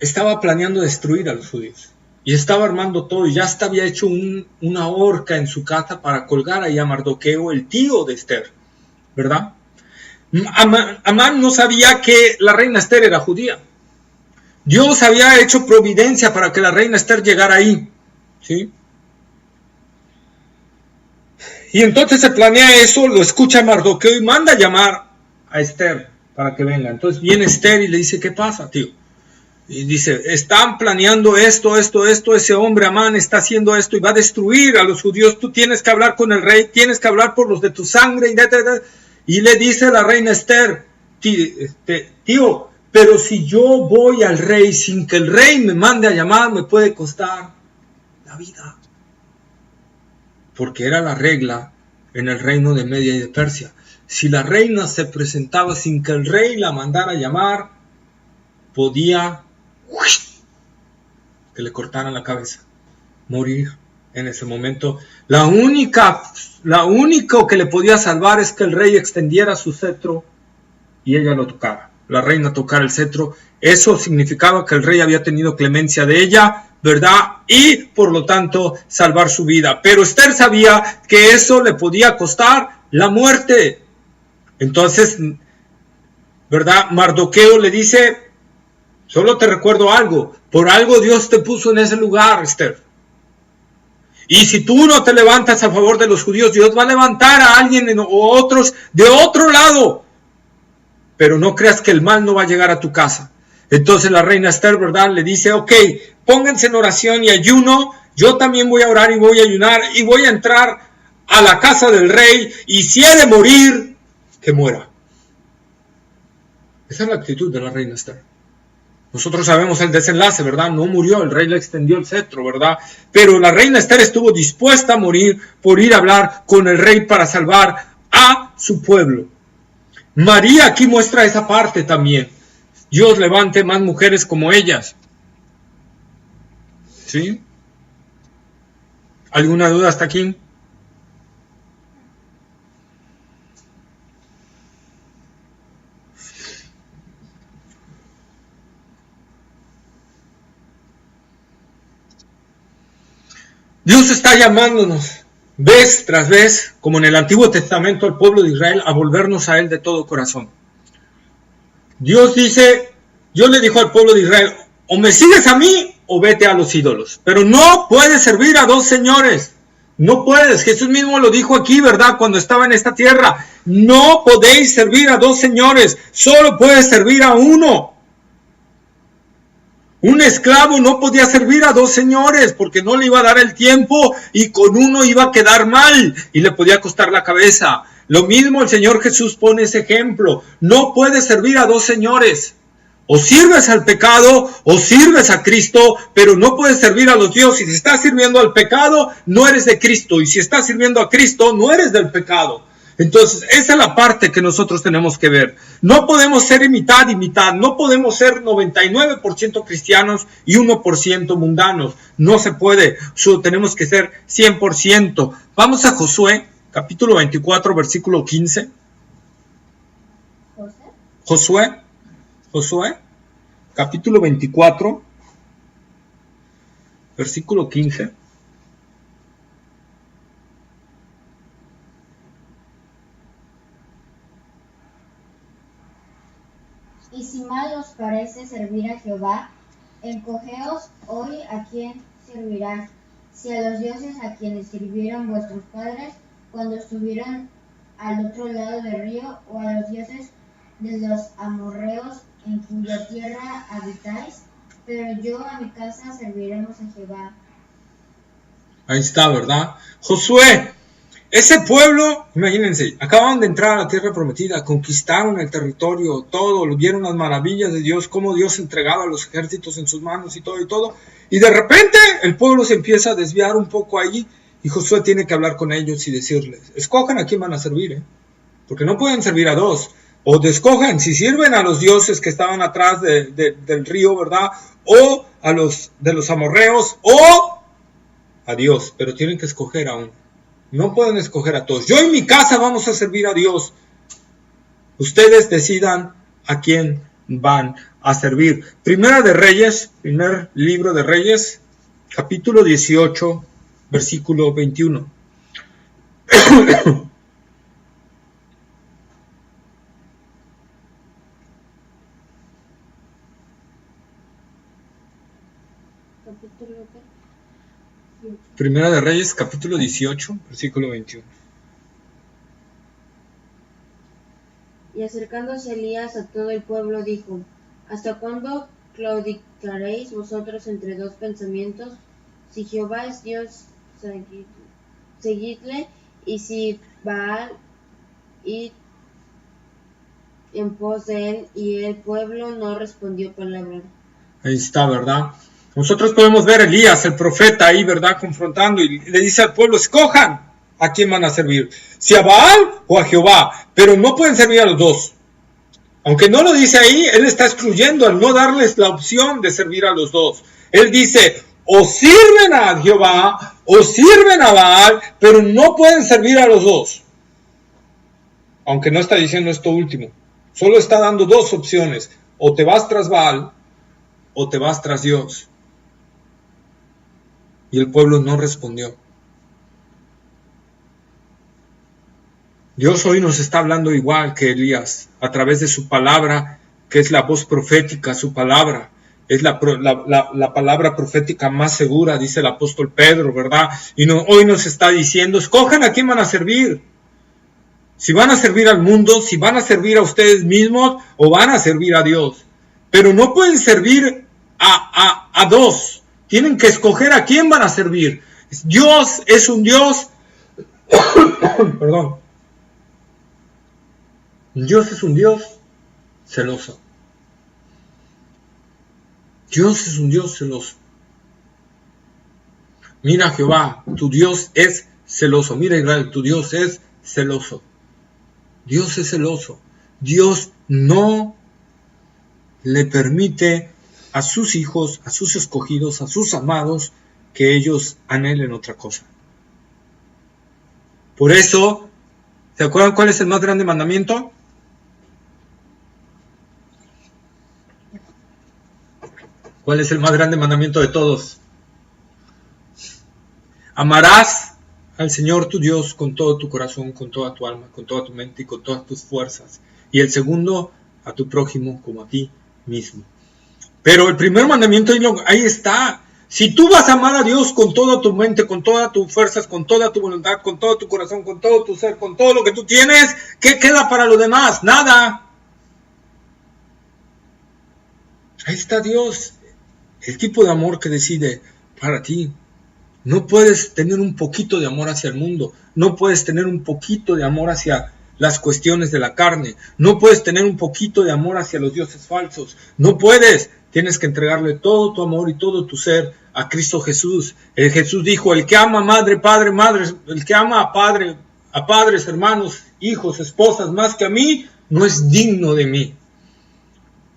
estaba planeando destruir a los judíos. Y estaba armando todo, y ya hasta había hecho una horca en su casa para colgar ahí a Mardoqueo, el tío de Esther, ¿verdad? Amán no sabía que la reina Esther era judía. Dios había hecho providencia para que la reina Esther llegara ahí, ¿sí? Y entonces se planea eso, lo escucha Mardoqueo y manda a llamar a Esther para que venga. Entonces viene Esther y le dice, ¿qué pasa, tío? Y dice, están planeando esto, ese hombre Amán está haciendo esto y va a destruir a los judíos, tú tienes que hablar con el rey, tienes que hablar por los de tu sangre. Y le dice la reina Esther, tío, pero si yo voy al rey sin que el rey me mande a llamar, me puede costar la vida. Porque era la regla en el reino de Media y de Persia. Si la reina se presentaba sin que el rey la mandara a llamar, podía que le cortaran la cabeza, morir en ese momento. Lo único que le podía salvar es que el rey extendiera su cetro y ella lo tocara, la reina tocara el cetro. Eso significaba que el rey había tenido clemencia de ella, ¿verdad? Y por lo tanto salvar su vida. Pero Esther sabía que eso le podía costar la muerte. Entonces, ¿verdad? Mardoqueo le dice, solo te recuerdo algo, por algo Dios te puso en ese lugar, Esther. Y si tú no te levantas a favor de los judíos, Dios va a levantar a alguien o otros de otro lado. Pero no creas que el mal no va a llegar a tu casa. Entonces la reina Esther, ¿verdad? Le dice, ok, pónganse en oración y ayuno, yo también voy a orar y voy a ayunar y voy a entrar a la casa del rey y si he de morir, que muera. Esa es la actitud de la reina Esther. Nosotros sabemos el desenlace, ¿verdad? No murió, el rey le extendió el cetro, ¿verdad? Pero la reina Esther estuvo dispuesta a morir por ir a hablar con el rey para salvar a su pueblo. María aquí muestra esa parte también. Dios levante más mujeres como ellas. ¿Sí? ¿Alguna duda hasta aquí? Dios está llamándonos vez tras vez, como en el Antiguo Testamento, al pueblo de Israel, a volvernos a Él de todo corazón. Dios le dijo al pueblo de Israel, o me sigues a mí o vete a los ídolos. Pero no puedes servir a dos señores. No puedes. Jesús mismo lo dijo aquí, ¿verdad? Cuando estaba en esta tierra. No podéis servir a dos señores. Solo puedes servir a uno. Un esclavo no podía servir a dos señores porque no le iba a dar el tiempo y con uno iba a quedar mal y le podía costar la cabeza. Lo mismo el Señor Jesús pone ese ejemplo. No puedes servir a dos señores. O sirves al pecado o sirves a Cristo, pero no puedes servir a los dioses. Si estás sirviendo al pecado, no eres de Cristo. Y si estás sirviendo a Cristo, no eres del pecado. Entonces, esa es la parte que nosotros tenemos que ver. No podemos ser mitad y mitad. No podemos ser 99% cristianos y 1% mundanos. No se puede. Tenemos que ser 100%. Vamos a Josué, capítulo 24, versículo 15. Josué, capítulo 24, versículo 15. Y si mal os parece servir a Jehová, encogeos hoy a quién servirán, si a los dioses a quienes sirvieron vuestros padres cuando estuvieron al otro lado del río, o a los dioses de los amorreos en cuya tierra habitáis, pero yo a mi casa serviremos a Jehová. Ahí está, ¿verdad? Josué, ese pueblo, imagínense, acababan de entrar a la tierra prometida, conquistaron el territorio, todo, vieron las maravillas de Dios, cómo Dios entregaba los ejércitos en sus manos y todo, y de repente el pueblo se empieza a desviar un poco ahí, y Josué tiene que hablar con ellos y decirles, escojan a quién van a servir, porque no pueden servir a dos, o escojan si sirven a los dioses que estaban atrás del río, ¿verdad? O a los de los amorreos, o a Dios, pero tienen que escoger a uno. No pueden escoger a todos. Yo en mi casa vamos a servir a Dios. Ustedes decidan a quién van a servir. Primera de Reyes, primer libro de Reyes, capítulo 18, versículo 21. Primera de Reyes, capítulo 18, versículo 21. Y acercándose Elías a todo el pueblo dijo, ¿hasta cuándo claudicaréis vosotros entre dos pensamientos? Si Jehová es Dios, seguidle, y si Baal, id en pos de él. Y el pueblo no respondió palabra. Ahí está, ¿verdad? Nosotros podemos ver a Elías, el profeta, ahí, ¿verdad? Confrontando y le dice al pueblo, escojan a quién van a servir, si a Baal o a Jehová, pero no pueden servir a los dos. Aunque no lo dice ahí, él está excluyendo al no darles la opción de servir a los dos. Él dice, o sirven a Jehová o sirven a Baal, pero no pueden servir a los dos. Aunque no está diciendo esto último, solo está dando dos opciones, o te vas tras Baal o te vas tras Dios. Y el pueblo no respondió. Dios hoy nos está hablando igual que Elías, a través de su palabra, que es la voz profética, su palabra. Es la palabra profética más segura, dice el apóstol Pedro, ¿verdad? Y hoy nos está diciendo, escojan a quién van a servir. Si van a servir al mundo, si van a servir a ustedes mismos, o van a servir a Dios. Pero no pueden servir a dos. Tienen que escoger a quién van a servir. Dios es un Dios, perdón. Dios es un Dios celoso. Dios es un Dios celoso. Mira, Jehová, tu Dios es celoso. Mira, Israel, tu Dios es celoso. Dios es celoso. Dios no le permite a sus hijos, a sus escogidos, a sus amados, que ellos anhelen otra cosa. Por eso, ¿se acuerdan cuál es el más grande mandamiento? ¿Cuál es el más grande mandamiento de todos? Amarás al Señor tu Dios con todo tu corazón, con toda tu alma, con toda tu mente y con todas tus fuerzas. Y el segundo, a tu prójimo como a ti mismo. Pero el primer mandamiento ahí está. Si tú vas a amar a Dios con toda tu mente, con todas tus fuerzas, con toda tu voluntad, con todo tu corazón, con todo tu ser, con todo lo que tú tienes, ¿qué queda para los demás? Nada. Ahí está Dios, el tipo de amor que decide para ti. No puedes tener un poquito de amor hacia el mundo, no puedes tener un poquito de amor hacia las cuestiones de la carne, no puedes tener un poquito de amor hacia los dioses falsos, no puedes. Tienes que entregarle todo tu amor y todo tu ser a Cristo Jesús. Jesús dijo, el que ama a madre, padre, madre, el que ama a padres, hermanos, hijos, esposas, más que a mí, no es digno de mí.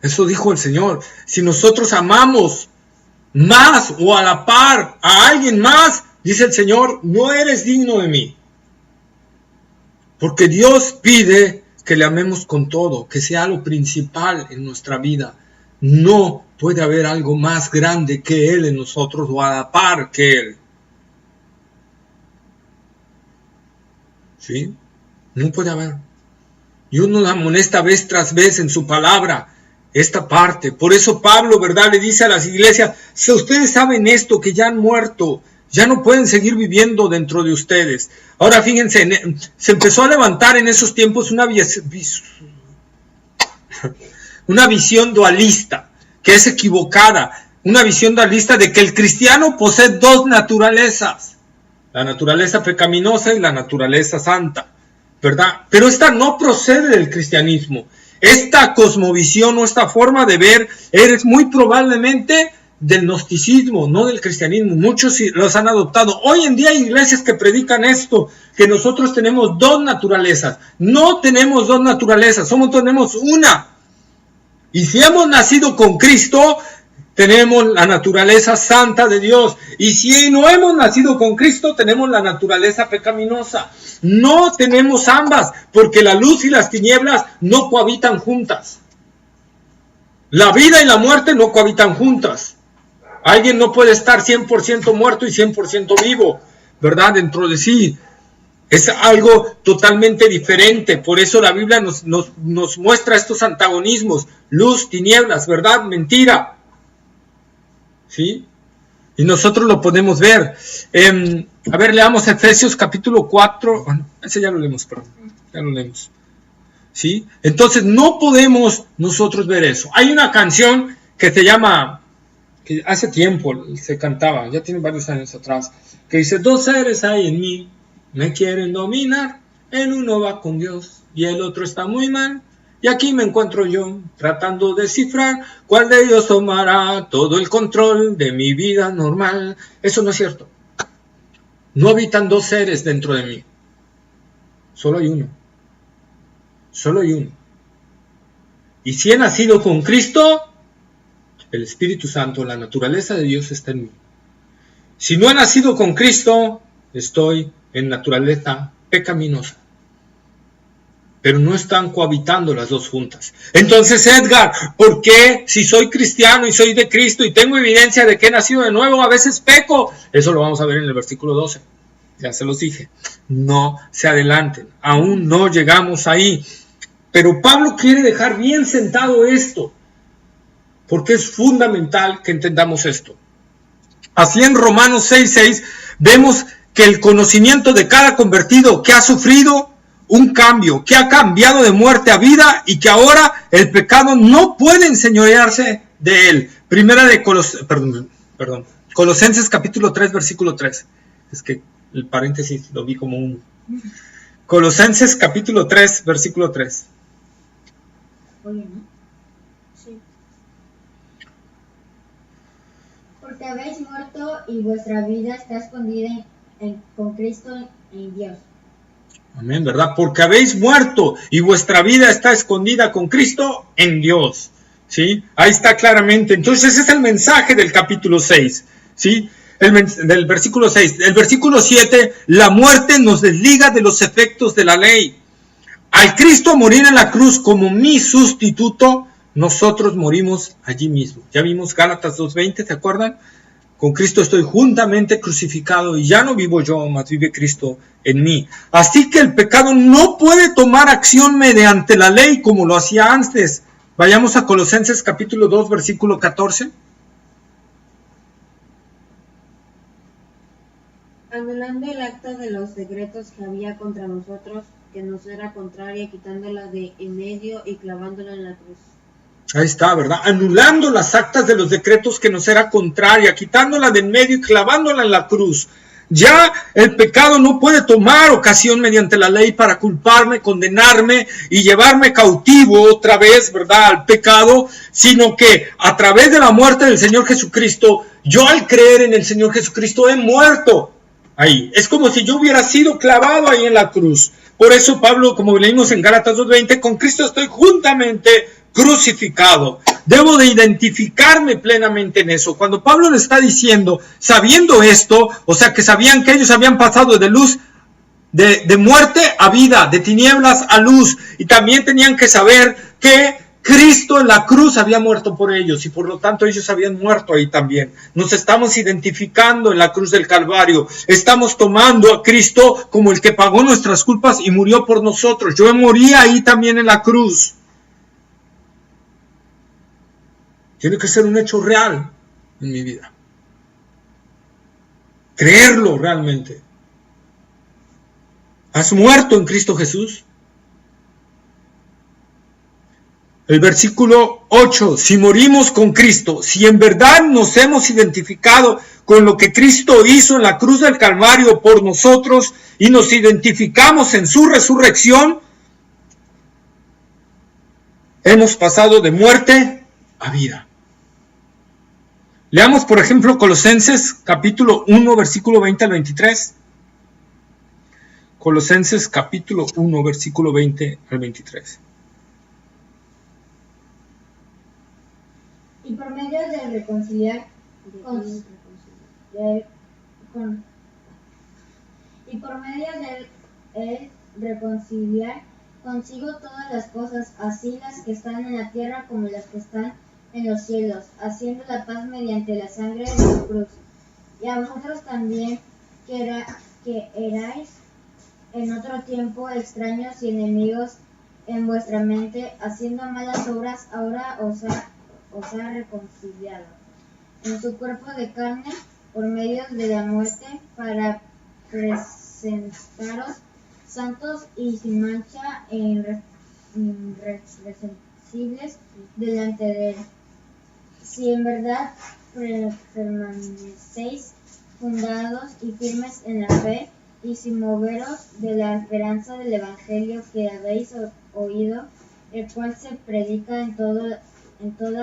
Eso dijo el Señor. Si nosotros amamos más o a la par a alguien más, dice el Señor, no eres digno de mí. Porque Dios pide que le amemos con todo, que sea lo principal en nuestra vida. No puede haber algo más grande que Él en nosotros o a la par que Él. ¿Sí? No puede haber. Dios nos amonesta vez tras vez en su palabra esta parte. Por eso Pablo, ¿verdad?, le dice a las iglesias, si ustedes saben esto, que ya han muerto, ya no pueden seguir viviendo dentro de ustedes. Ahora fíjense, se empezó a levantar en esos tiempos una visión dualista, que es equivocada, una visión dualista de que el cristiano posee dos naturalezas, la naturaleza pecaminosa y la naturaleza santa, ¿verdad? Pero esta no procede del cristianismo. Esta cosmovisión o esta forma de ver es muy probablemente del gnosticismo, no del cristianismo. Muchos los han adoptado. Hoy en día hay iglesias que predican esto, que nosotros tenemos dos naturalezas. No tenemos dos naturalezas, tenemos una. Y si hemos nacido con Cristo, tenemos la naturaleza santa de Dios. Y si no hemos nacido con Cristo, tenemos la naturaleza pecaminosa. No tenemos ambas, porque la luz y las tinieblas no cohabitan juntas. La vida y la muerte no cohabitan juntas. Alguien no puede estar 100% muerto y 100% vivo, ¿verdad? Dentro de sí. Es algo totalmente diferente. Por eso la Biblia nos muestra estos antagonismos. Luz, tinieblas, verdad, mentira. ¿Sí? Y nosotros lo podemos ver. A ver, leamos Efesios capítulo 4. Ese ya lo leemos, perdón. Ya lo leemos. ¿Sí? Entonces no podemos nosotros ver eso. Hay una canción que se llama, que hace tiempo se cantaba, ya tiene varios años atrás, que dice, dos seres hay en mí, me quieren dominar, el uno va con Dios y el otro está muy mal. Y aquí me encuentro yo, tratando de descifrar cuál de ellos tomará todo el control de mi vida normal. Eso no es cierto. No habitan dos seres dentro de mí. Solo hay uno. Solo hay uno. Y si he nacido con Cristo, el Espíritu Santo, la naturaleza de Dios está en mí. Si no he nacido con Cristo, estoy en naturaleza pecaminosa. Pero no están cohabitando las dos juntas. Entonces, Edgar, ¿por qué si soy cristiano y soy de Cristo y tengo evidencia de que he nacido de nuevo, a veces peco? Eso lo vamos a ver en el versículo 12. Ya se los dije. No se adelanten. Aún no llegamos ahí. Pero Pablo quiere dejar bien sentado esto, porque es fundamental que entendamos esto. Así en Romanos 6:6 vemos que el conocimiento de cada convertido que ha sufrido un cambio, que ha cambiado de muerte a vida y que ahora el pecado no puede enseñorearse de él. Primera de Colosenses capítulo 3, versículo 3. Es que el paréntesis lo vi como un... Colosenses capítulo 3, versículo 3. Sí. Porque habéis muerto y vuestra vida está escondida con Cristo en Dios. Amén, ¿verdad? Porque habéis muerto y vuestra vida está escondida con Cristo en Dios. ¿Sí? Ahí está claramente. Entonces ese es el mensaje del capítulo 6. ¿Sí? Del versículo 6. El versículo 7, la muerte nos desliga de los efectos de la ley. Al Cristo morir en la cruz como mi sustituto, nosotros morimos allí mismo. Ya vimos Gálatas 2:20, ¿te acuerdan? Con Cristo estoy juntamente crucificado y ya no vivo yo, mas vive Cristo en mí. Así que el pecado no puede tomar acción mediante la ley como lo hacía antes. Vayamos a Colosenses capítulo 2, versículo 14. Anulando el acta de los decretos que había contra nosotros, que nos era contraria, quitándola de en medio y clavándola en la cruz. Ahí está, ¿verdad? Anulando las actas de los decretos que nos era contraria, quitándola de en medio y clavándola en la cruz. Ya el pecado no puede tomar ocasión mediante la ley para culparme, condenarme y llevarme cautivo otra vez, ¿verdad?, al pecado, sino que a través de la muerte del Señor Jesucristo, yo al creer en el Señor Jesucristo he muerto ahí. Es como si yo hubiera sido clavado ahí en la cruz. Por eso Pablo, como leímos en Gálatas 2:20, con Cristo estoy juntamente crucificado. Debo de identificarme plenamente en eso. Cuando Pablo le está diciendo, sabiendo esto, o sea que sabían que ellos habían pasado de luz, de muerte a vida, de tinieblas a luz, y también tenían que saber que Cristo en la cruz había muerto por ellos, y por lo tanto ellos habían muerto ahí también. Nos estamos identificando en la cruz del Calvario. Estamos tomando a Cristo como el que pagó nuestras culpas y murió por nosotros. Yo morí ahí también en la cruz. Tiene que ser un hecho real en mi vida. Creerlo realmente. ¿Has muerto en Cristo Jesús? El versículo 8, si morimos con Cristo, si en verdad nos hemos identificado con lo que Cristo hizo en la cruz del Calvario por nosotros y nos identificamos en su resurrección, hemos pasado de muerte a vida. Leamos, por ejemplo, Colosenses capítulo 1, versículo 20 al 23. Colosenses capítulo 1, versículo 20 al 23. Y por medio de reconciliar reconciliar consigo todas las cosas, así las que están en la tierra como las que están en los cielos, haciendo la paz mediante la sangre de la cruz. Y a vosotros también, que erais en otro tiempo extraños y enemigos en vuestra mente, haciendo malas obras, ahora os ha reconciliado en su cuerpo de carne por medio de la muerte, para presentaros santos y sin mancha e irreprensibles delante de él. Si en verdad permanecéis fundados y firmes en la fe, y sin moveros de la esperanza del Evangelio que habéis oído, el cual se predica en toda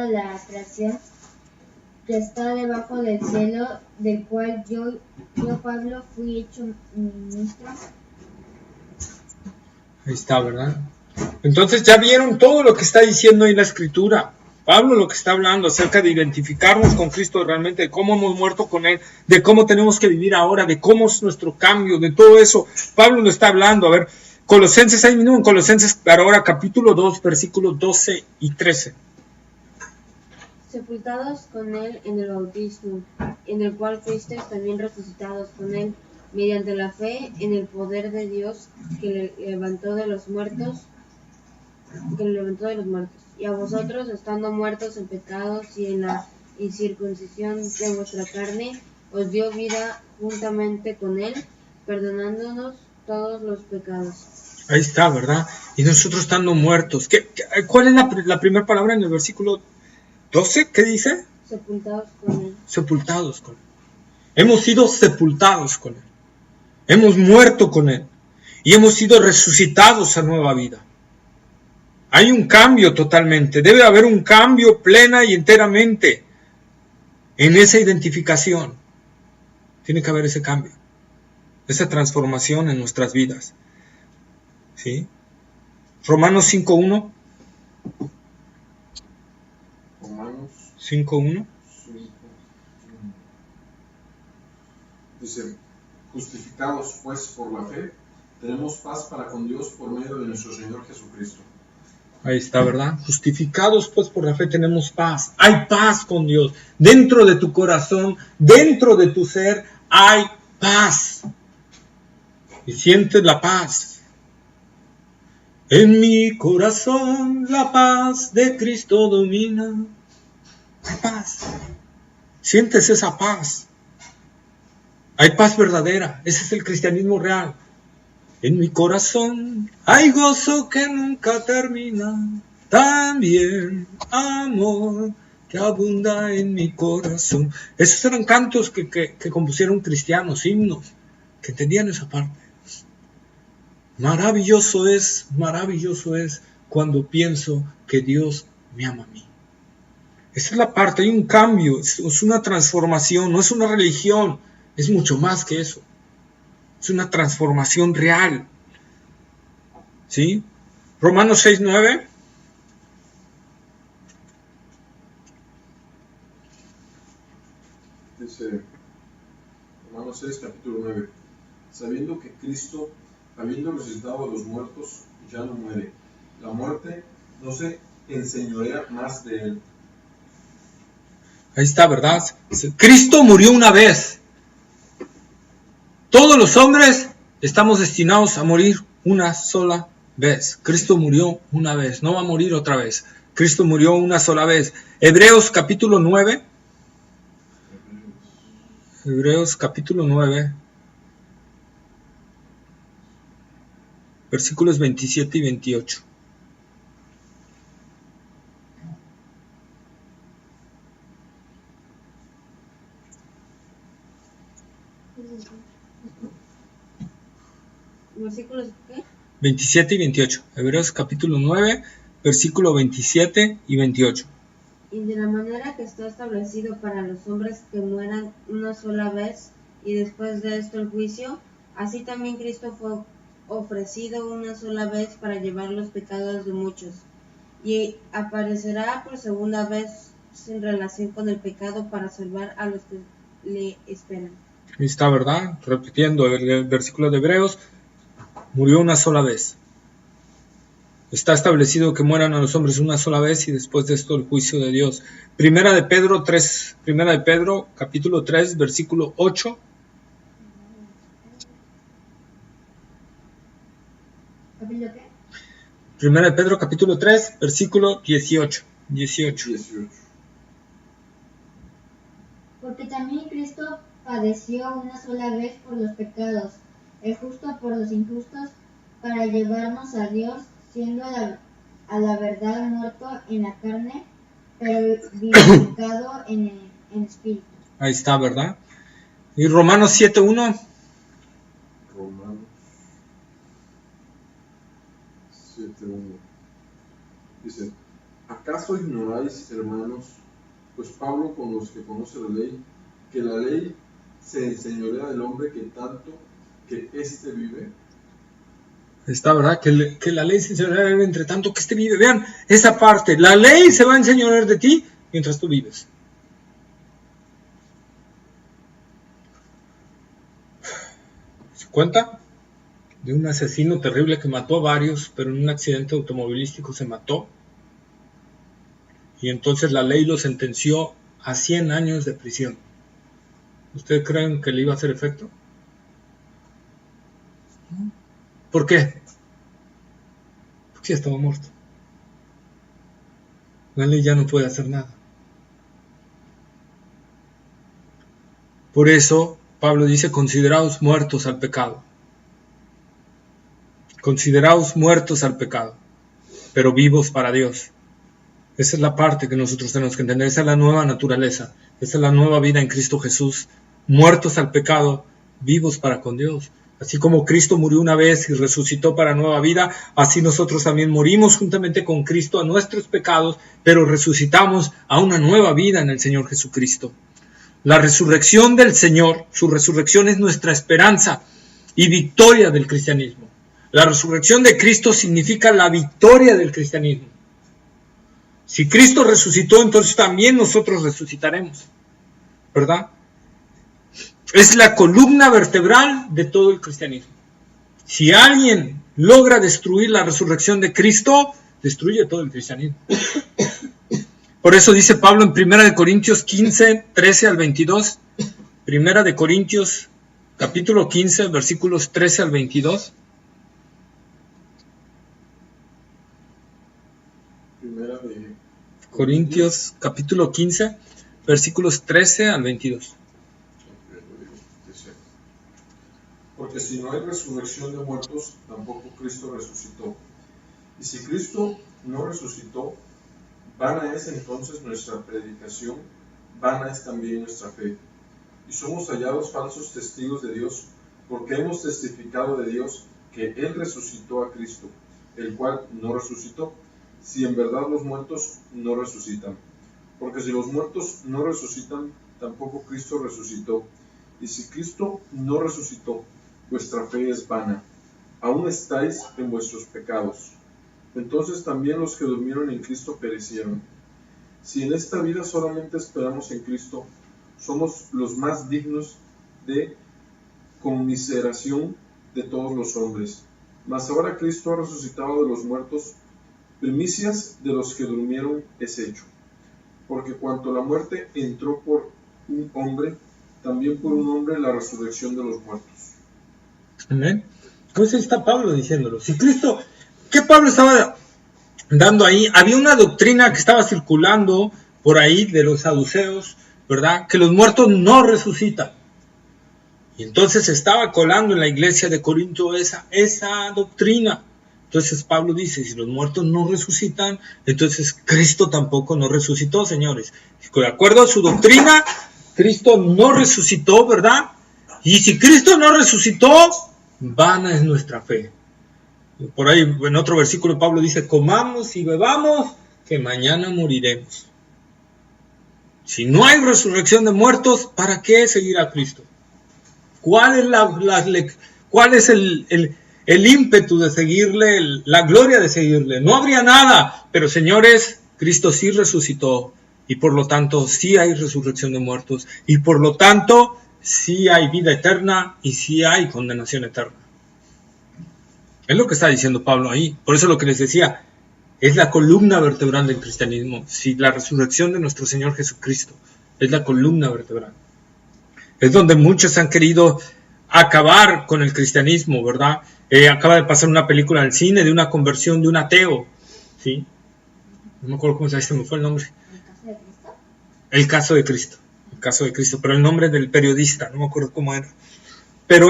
la creación que está debajo del cielo, del cual yo Pablo fui hecho ministro. Ahí está, ¿verdad? Entonces ya vieron todo lo que está diciendo ahí la Escritura. Pablo lo que está hablando acerca de identificarnos con Cristo realmente, de cómo hemos muerto con Él, de cómo tenemos que vivir ahora, de cómo es nuestro cambio, de todo eso. Pablo lo está hablando. A ver, Colosenses, ahí mismo en Colosenses, ahora capítulo 2, versículos 12 y 13. Sepultados con Él en el bautismo, en el cual fuisteis también resucitados con Él, mediante la fe en el poder de Dios que le levantó de los muertos, y a vosotros, estando muertos en pecados y en la incircuncisión de vuestra carne, os dio vida juntamente con Él, perdonándonos todos los pecados. Ahí está, ¿verdad? Y nosotros estando muertos. ¿Cuál es la primera palabra en el versículo 12? ¿Qué dice? Sepultados con Él. Sepultados con Él. Hemos sido sepultados con Él. Hemos muerto con Él. Y hemos sido resucitados a nueva vida. Hay un cambio totalmente. Debe haber un cambio plena y enteramente en esa identificación. Tiene que haber ese cambio, esa transformación en nuestras vidas. ¿Sí? Romanos 5.1. Romanos 5.1. Dice, justificados pues por la fe, tenemos paz para con Dios por medio de nuestro Señor Jesucristo. Ahí está, ¿verdad? Justificados pues por la fe tenemos paz. Hay paz con Dios. Dentro de tu corazón, dentro de tu ser, hay paz. Y sientes la paz. En mi corazón la paz de Cristo domina. Hay paz. Sientes esa paz. Hay paz verdadera. Ese es el cristianismo real. En mi corazón hay gozo que nunca termina. También amor que abunda en mi corazón. Esos eran cantos que compusieron cristianos, himnos, que entendían esa parte. Maravilloso es cuando pienso que Dios me ama a mí. Esa es la parte, hay un cambio, es una transformación, no es una religión, es mucho más que eso. Es una transformación real. ¿Sí? Romanos 6.9. Dice Romanos 6, capítulo 9. Sabiendo que Cristo, habiendo resucitado a los muertos, ya no muere. La muerte no se enseñorea más de él. Ahí está, ¿verdad? Cristo murió una vez. Todos los hombres estamos destinados a morir una sola vez. Cristo murió una vez, no va a morir otra vez. Cristo murió una sola vez. Hebreos capítulo 9. Hebreos capítulo 9. Versículos 27 y 28. ¿Versículos qué? 27 y 28. Hebreos capítulo 9, versículo 27 y 28. Y de la manera que está establecido para los hombres que mueran una sola vez y después de esto el juicio, así también Cristo fue ofrecido una sola vez para llevar los pecados de muchos, y aparecerá por segunda vez sin relación con el pecado para salvar a los que le esperan. Ahí está, ¿verdad? Repitiendo el versículo de Hebreos, murió una sola vez. Está establecido que mueran a los hombres una sola vez y después de esto el juicio de Dios. Primera de Pedro, capítulo 3, versículo 8. ¿Capítulo qué? Primera de Pedro, capítulo 3, versículo 18. Porque también Cristo padeció una sola vez por los pecados, el justo por los injustos, para llevarnos a Dios, siendo a la verdad muerto en la carne, pero vivificado en espíritu. Ahí está, ¿verdad? Y Romanos 7.1. Romanos 7.1. Dice, ¿acaso ignoráis, hermanos, pues Pablo con los que conoce la ley, que la ley se enseñorea del hombre que tanto que éste vive? Está, ¿verdad? Que la ley se enseñorea entre tanto que éste vive. Vean esa parte. La ley se va a enseñorear de ti mientras tú vives. ¿Se cuenta? De un asesino terrible que mató a varios, pero en un accidente automovilístico se mató. Y entonces la ley lo sentenció a 100 años de prisión. ¿Ustedes creen que le iba a hacer efecto? ¿Por qué? Porque ya estaba muerto. La ley ya no puede hacer nada. Por eso Pablo dice, consideraos muertos al pecado. Consideraos muertos al pecado, pero vivos para Dios. Esa es la parte que nosotros tenemos que entender. Esa es la nueva naturaleza. Esa es la nueva vida en Cristo Jesús. Muertos al pecado, vivos para con Dios. Así como Cristo murió una vez y resucitó para nueva vida, así nosotros también morimos juntamente con Cristo a nuestros pecados, pero resucitamos a una nueva vida en el Señor Jesucristo. La resurrección del Señor, su resurrección es nuestra esperanza y victoria del cristianismo. La resurrección de Cristo significa la victoria del cristianismo. Si Cristo resucitó, entonces también nosotros resucitaremos, ¿verdad? Es la columna vertebral de todo el cristianismo. Si alguien logra destruir la resurrección de Cristo, destruye todo el cristianismo. Por eso dice Pablo en 1 Corintios 15, 13 al 22. 1 Corintios capítulo 15, versículos 13 al 22. Corintios capítulo 15, versículos 13 al 22. Porque si no hay resurrección de muertos, tampoco Cristo resucitó. Y si Cristo no resucitó, vana es entonces nuestra predicación, vana es también nuestra fe. Y somos hallados falsos testigos de Dios, porque hemos testificado de Dios que Él resucitó a Cristo, el cual no resucitó, si en verdad los muertos no resucitan. Porque si los muertos no resucitan, tampoco Cristo resucitó. Y si Cristo no resucitó, vuestra fe es vana, aún estáis en vuestros pecados. Entonces también los que durmieron en Cristo perecieron. Si en esta vida solamente esperamos en Cristo, somos los más dignos de conmiseración de todos los hombres. Mas ahora Cristo ha resucitado de los muertos, primicias de los que durmieron es hecho. Porque cuanto la muerte entró por un hombre, también por un hombre la resurrección de los muertos. Amén. Entonces está Pablo diciéndolo. Si Cristo, ¿qué Pablo estaba dando ahí? Había una doctrina que estaba circulando por ahí de los saduceos, ¿verdad? Que los muertos no resucitan. Y entonces se estaba colando en la iglesia de Corinto esa doctrina. Entonces Pablo dice, si los muertos no resucitan, entonces Cristo tampoco no resucitó, señores. De acuerdo a su doctrina, Cristo no resucitó, ¿verdad? Y si Cristo no resucitó, vana es nuestra fe. Por ahí en otro versículo Pablo dice, comamos y bebamos, que mañana moriremos. Si no hay resurrección de muertos, ¿para qué seguir a Cristo? ¿Cuál es el ímpetu de seguirle, la gloria de seguirle? No habría nada, pero señores, Cristo sí resucitó y por lo tanto sí hay resurrección de muertos y por lo tanto sí hay vida eterna y sí hay condenación eterna. Es lo que está diciendo Pablo ahí. Por eso lo que les decía, es la columna vertebral del cristianismo. Si la resurrección de nuestro Señor Jesucristo es la columna vertebral. Es donde muchos han querido acabar con el cristianismo, ¿verdad? Acaba de pasar una película en el cine de una conversión de un ateo, ¿sí? No me acuerdo cómo se llama, me fue el nombre. ¿El caso de Cristo? El caso de Cristo, pero el nombre del periodista, no me acuerdo cómo era. Pero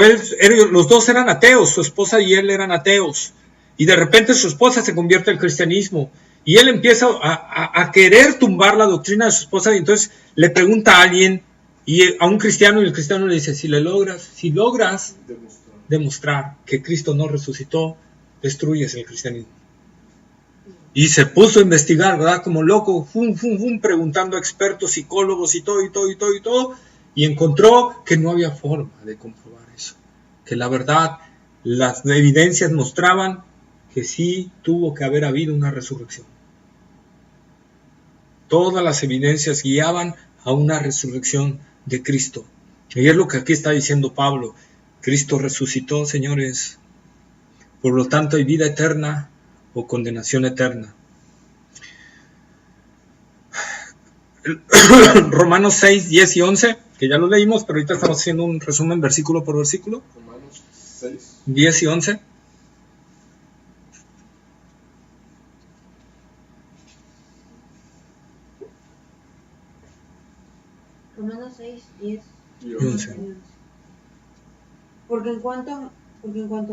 los dos eran ateos, su esposa y él eran ateos. Y de repente su esposa se convierte al cristianismo. Y él empieza a querer tumbar la doctrina de su esposa. Y entonces le pregunta a alguien, y a un cristiano, y el cristiano le dice, si logras demostrar que Cristo no resucitó, destruyes el cristianismo. Y se puso a investigar, ¿verdad? Como loco, preguntando a expertos, psicólogos y todo. Y encontró que no había forma de comprobar eso. Que la verdad, las evidencias mostraban que sí tuvo que haber habido una resurrección. Todas las evidencias guiaban a una resurrección de Cristo. Y es lo que aquí está diciendo Pablo. Cristo resucitó, señores. Por lo tanto, hay vida eterna o condenación eterna. Romanos 6, 10 y 11, que ya lo leímos, pero ahorita estamos haciendo un resumen versículo por versículo. Romanos 6, 10 y 11. Romanos 6, 10 y y 11. 11. Porque en cuanto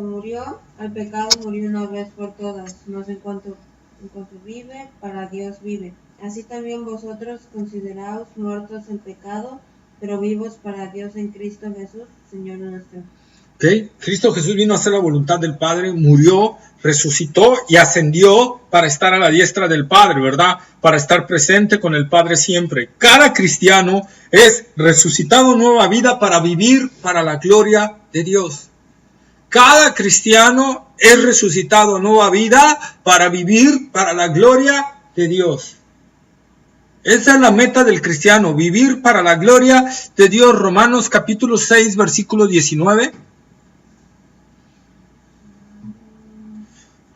murió, al pecado murió una vez por todas, mas en cuanto vive, para Dios vive. Así también vosotros consideraos muertos en pecado, pero vivos para Dios en Cristo Jesús, Señor nuestro. ¿Okay? Cristo Jesús vino a hacer la voluntad del Padre, murió, resucitó y ascendió para estar a la diestra del Padre, ¿verdad? Para estar presente con el Padre siempre. Cada cristiano es resucitado nueva vida para vivir para la gloria de Dios. Cada cristiano es resucitado nueva vida para vivir para la gloria de Dios. Esa es la meta del cristiano, vivir para la gloria de Dios. Romanos capítulo 6, versículo 19.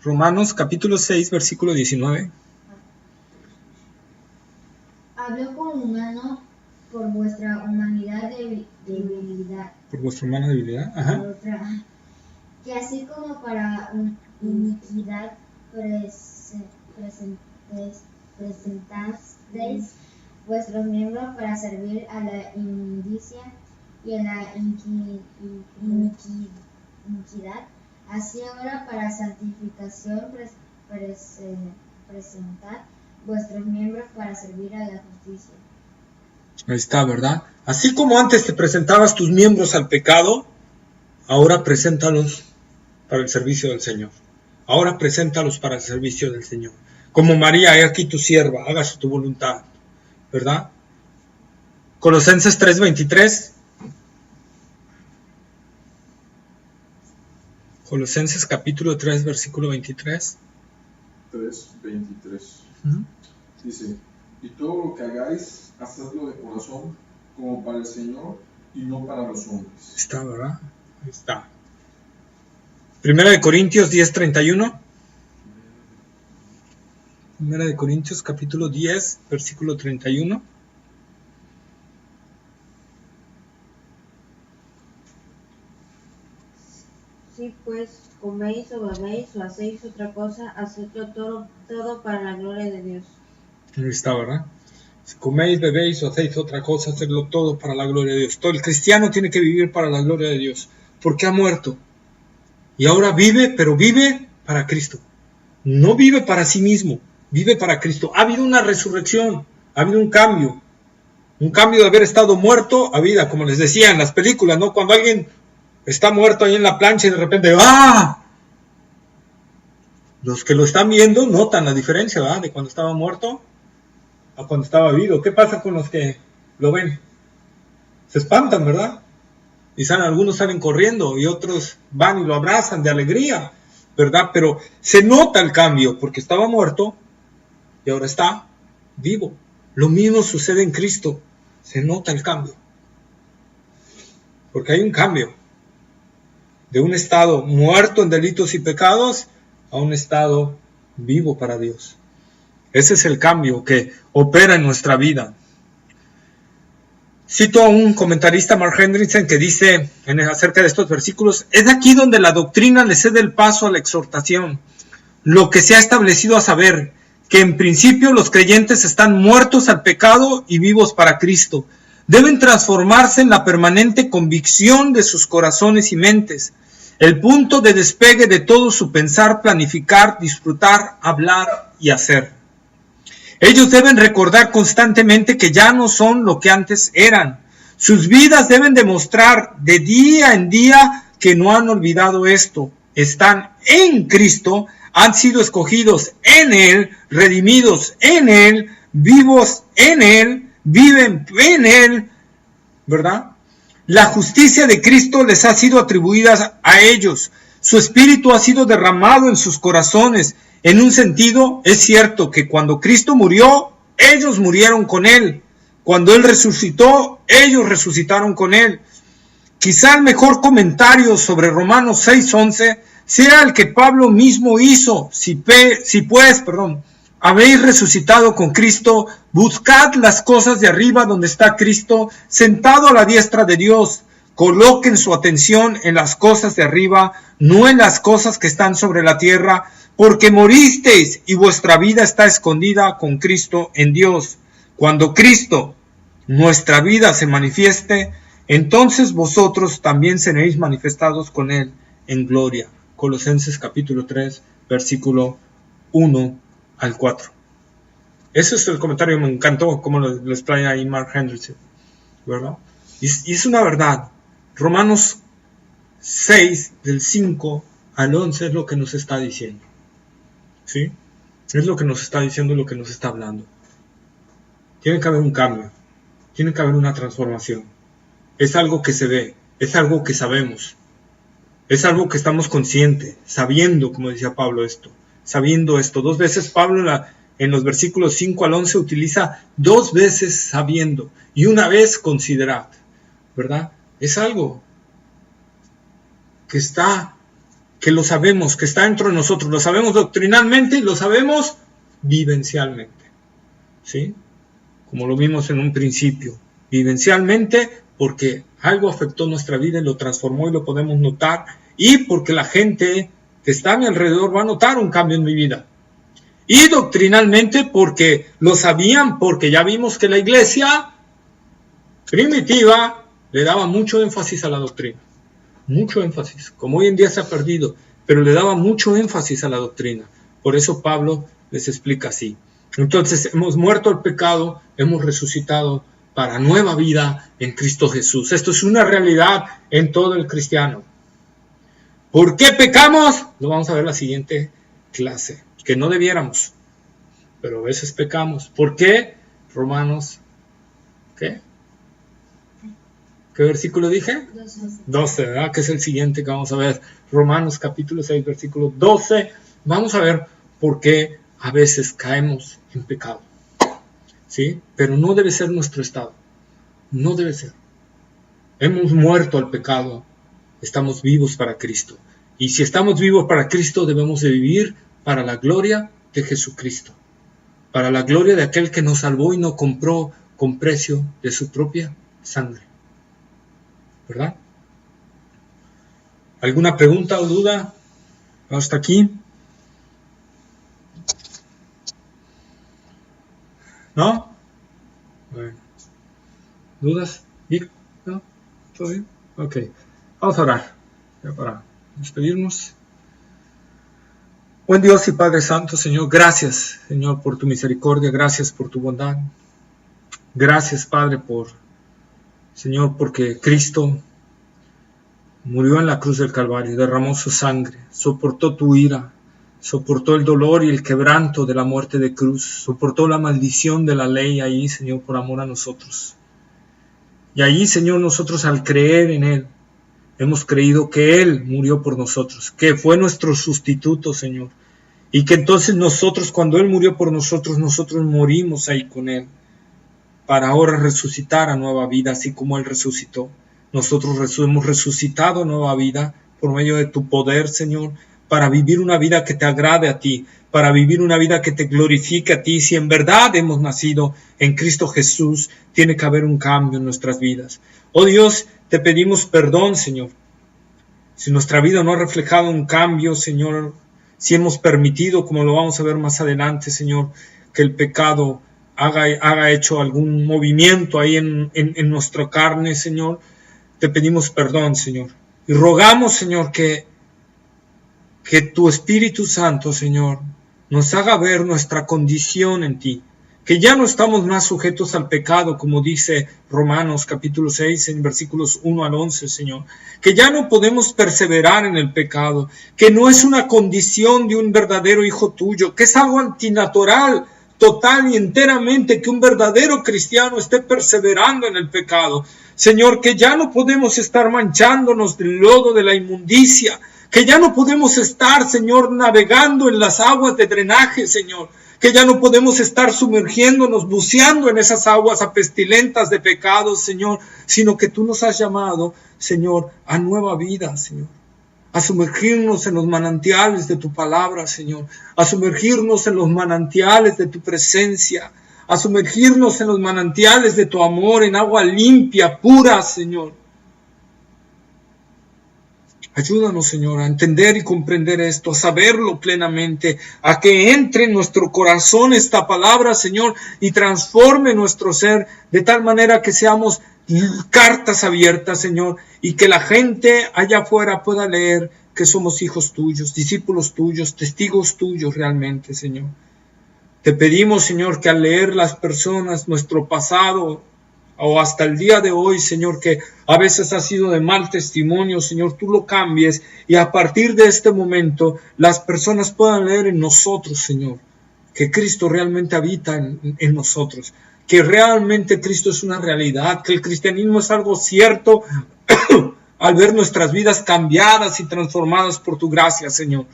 Romanos capítulo 6, versículo 19. Habló como humano por vuestra humanidad debilidad. Por vuestra humana debilidad. Ajá. Que así como para iniquidad presentasteis vuestros miembros para servir a la inmundicia y a la iniquidad, así ahora para santificación presentad vuestros miembros para servir a la justicia. Ahí está, ¿verdad? Así como antes te presentabas tus miembros al pecado, ahora preséntalos para el servicio del Señor. Ahora preséntalos para el servicio del Señor. Como María, he aquí tu sierva, hágase tu voluntad, ¿verdad? Colosenses 3:23. Colosenses capítulo 3, versículo 23. 3:23. Dice, y todo lo que hagáis, hacedlo de corazón, como para el Señor y no para los hombres. Está, ¿verdad? Ahí está. Primera de Corintios 10:31. Primera de Corintios capítulo 10, versículo 31. Si pues coméis o bebéis o hacéis otra cosa, hacedlo todo para la gloria de Dios. Ahí está, ¿verdad? Si coméis, bebéis o hacéis otra cosa, hacedlo todo para la gloria de Dios. Todo el cristiano tiene que vivir para la gloria de Dios, porque ha muerto. Y ahora vive, pero vive para Cristo. No vive para sí mismo, vive para Cristo. Ha habido una resurrección, ha habido un cambio de haber estado muerto a vida, como les decía en las películas, ¿no? Cuando alguien está muerto ahí en la plancha y de repente, ¡ah! Los que lo están viendo notan la diferencia, ¿verdad? De cuando estaba muerto a cuando estaba vivo. ¿Qué pasa con los que lo ven? Se espantan, ¿verdad? Y algunos salen corriendo y otros van y lo abrazan de alegría, ¿verdad? Pero se nota el cambio porque estaba muerto y ahora está vivo. Lo mismo sucede en Cristo. Se nota el cambio. Porque hay un cambio. De un estado muerto en delitos y pecados a un estado vivo para Dios. Ese es el cambio que opera en nuestra vida. Cito a un comentarista, Mark Hendrickson, que dice acerca de estos versículos: es aquí donde la doctrina le cede el paso a la exhortación. Lo que se ha establecido a saber, que en principio los creyentes están muertos al pecado y vivos para Cristo. Deben transformarse en la permanente convicción de sus corazones y mentes, el punto de despegue de todo su pensar, planificar, disfrutar, hablar y hacer. Ellos deben recordar constantemente que ya no son lo que antes eran. Sus vidas deben demostrar de día en día que no han olvidado esto. Están en Cristo, han sido escogidos en Él, redimidos en Él, vivos en Él, viven en Él, ¿verdad? La justicia de Cristo les ha sido atribuida a ellos. Su espíritu ha sido derramado en sus corazones. En un sentido, es cierto que cuando Cristo murió, ellos murieron con Él. Cuando Él resucitó, ellos resucitaron con Él. Quizá el mejor comentario sobre Romanos 6:11 sea el que Pablo mismo hizo. Si pues, habéis resucitado con Cristo, buscad las cosas de arriba donde está Cristo, sentado a la diestra de Dios. Coloquen su atención en las cosas de arriba, no en las cosas que están sobre la tierra, porque moristeis y vuestra vida está escondida con Cristo en Dios. Cuando Cristo, nuestra vida, se manifieste, entonces vosotros también seréis manifestados con Él en gloria. Colosenses capítulo 3, versículo 1 al 4. Ese es el comentario, me encantó cómo lo explaina ahí Mark Hendrickson, ¿verdad? Y es una verdad. Romanos 6, del 5 al 11 es lo que nos está diciendo. ¿Sí? Es lo que nos está diciendo, lo que nos está hablando. Tiene que haber un cambio, tiene que haber una transformación. Es algo que se ve, es algo que sabemos, es algo que estamos conscientes, sabiendo, como decía Pablo, sabiendo esto. 2 veces Pablo en los versículos 5 al 11 utiliza 2 veces sabiendo y 1 vez considerad, ¿verdad? Es algo que lo sabemos, que está dentro de nosotros, lo sabemos doctrinalmente y lo sabemos vivencialmente, ¿sí? Como lo vimos en un principio, vivencialmente porque algo afectó nuestra vida y lo transformó y lo podemos notar, y porque la gente que está a mi alrededor va a notar un cambio en mi vida. Y doctrinalmente porque lo sabían, porque ya vimos que la iglesia primitiva le daba mucho énfasis a la doctrina. Mucho énfasis, como hoy en día se ha perdido, pero le daba mucho énfasis a la doctrina. Por eso Pablo les explica así. Entonces hemos muerto al pecado, hemos resucitado para nueva vida en Cristo Jesús. Esto es una realidad en todo el cristiano. ¿Por qué pecamos? Lo vamos a ver en la siguiente clase, que no debiéramos, pero a veces pecamos. ¿Por qué? Romanos, ¿qué? ¿Qué versículo dije? 12, ¿verdad? Que es el siguiente que vamos a ver. Romanos capítulo 6, versículo 12. Vamos a ver por qué a veces caemos en pecado. ¿Sí? Pero no debe ser nuestro estado. No debe ser. Hemos muerto al pecado. Estamos vivos para Cristo. Y si estamos vivos para Cristo, debemos de vivir para la gloria de Jesucristo. Para la gloria de aquel que nos salvó y nos compró con precio de su propia sangre. ¿Verdad? ¿Alguna pregunta o duda hasta aquí? ¿No? Bueno. ¿Dudas? ¿No? ¿Todo bien? Ok. Vamos a orar. Ya para despedirnos. Buen Dios y Padre Santo, Señor, gracias, Señor, por tu misericordia, gracias por tu bondad. Gracias, Padre, Señor, porque Cristo murió en la cruz del Calvario, derramó su sangre, soportó tu ira, soportó el dolor y el quebranto de la muerte de cruz, soportó la maldición de la ley ahí, Señor, por amor a nosotros. Y ahí, Señor, nosotros al creer en Él, hemos creído que Él murió por nosotros, que fue nuestro sustituto, Señor. Y que entonces nosotros, cuando Él murió por nosotros, nosotros morimos ahí con Él, para ahora resucitar a nueva vida, así como Él resucitó. Nosotros hemos resucitado a nueva vida por medio de tu poder, Señor, para vivir una vida que te agrade a ti, para vivir una vida que te glorifique a ti. Si en verdad hemos nacido en Cristo Jesús, tiene que haber un cambio en nuestras vidas. Oh Dios, te pedimos perdón, Señor. Si nuestra vida no ha reflejado un cambio, Señor, si hemos permitido, como lo vamos a ver más adelante, Señor, que el pecado haga hecho algún movimiento ahí en nuestra carne, Señor, te pedimos perdón, Señor. Y rogamos, Señor, que tu Espíritu Santo, Señor, nos haga ver nuestra condición en ti. Que ya no estamos más sujetos al pecado, como dice Romanos capítulo 6, en versículos 1 al 11, Señor. Que ya no podemos perseverar en el pecado, que no es una condición de un verdadero hijo tuyo, que es algo antinatural, total y enteramente, que un verdadero cristiano esté perseverando en el pecado. Señor, que ya no podemos estar manchándonos del lodo de la inmundicia, que ya no podemos estar, Señor, navegando en las aguas de drenaje, Señor, que ya no podemos estar sumergiéndonos, buceando en esas aguas apestilentas de pecados, Señor, sino que tú nos has llamado, Señor, a nueva vida, Señor, a sumergirnos en los manantiales de tu palabra, Señor, a sumergirnos en los manantiales de tu presencia, a sumergirnos en los manantiales de tu amor, en agua limpia, pura, Señor. Ayúdanos, Señor, a entender y comprender esto, a saberlo plenamente, a que entre en nuestro corazón esta palabra, Señor, y transforme nuestro ser de tal manera que seamos cartas abiertas, Señor, y que la gente allá afuera pueda leer que somos hijos tuyos, discípulos tuyos, testigos tuyos realmente, Señor. Te pedimos, Señor, que al leer las personas nuestro pasado, o hasta el día de hoy, Señor, que a veces ha sido de mal testimonio, Señor, tú lo cambies y a partir de este momento las personas puedan leer en nosotros, Señor, que Cristo realmente habita en nosotros, que realmente Cristo es una realidad, que el cristianismo es algo cierto al ver nuestras vidas cambiadas y transformadas por tu gracia, Señor.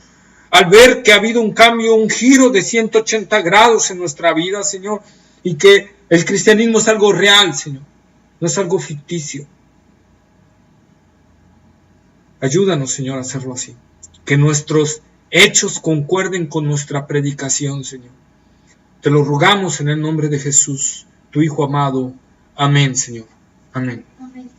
Al ver que ha habido un cambio, un giro de 180 grados en nuestra vida, Señor, y que el cristianismo es algo real, Señor, no es algo ficticio. Ayúdanos, Señor, a hacerlo así. Que nuestros hechos concuerden con nuestra predicación, Señor. Te lo rogamos en el nombre de Jesús, tu Hijo amado. Amén, Señor. Amén. Amén.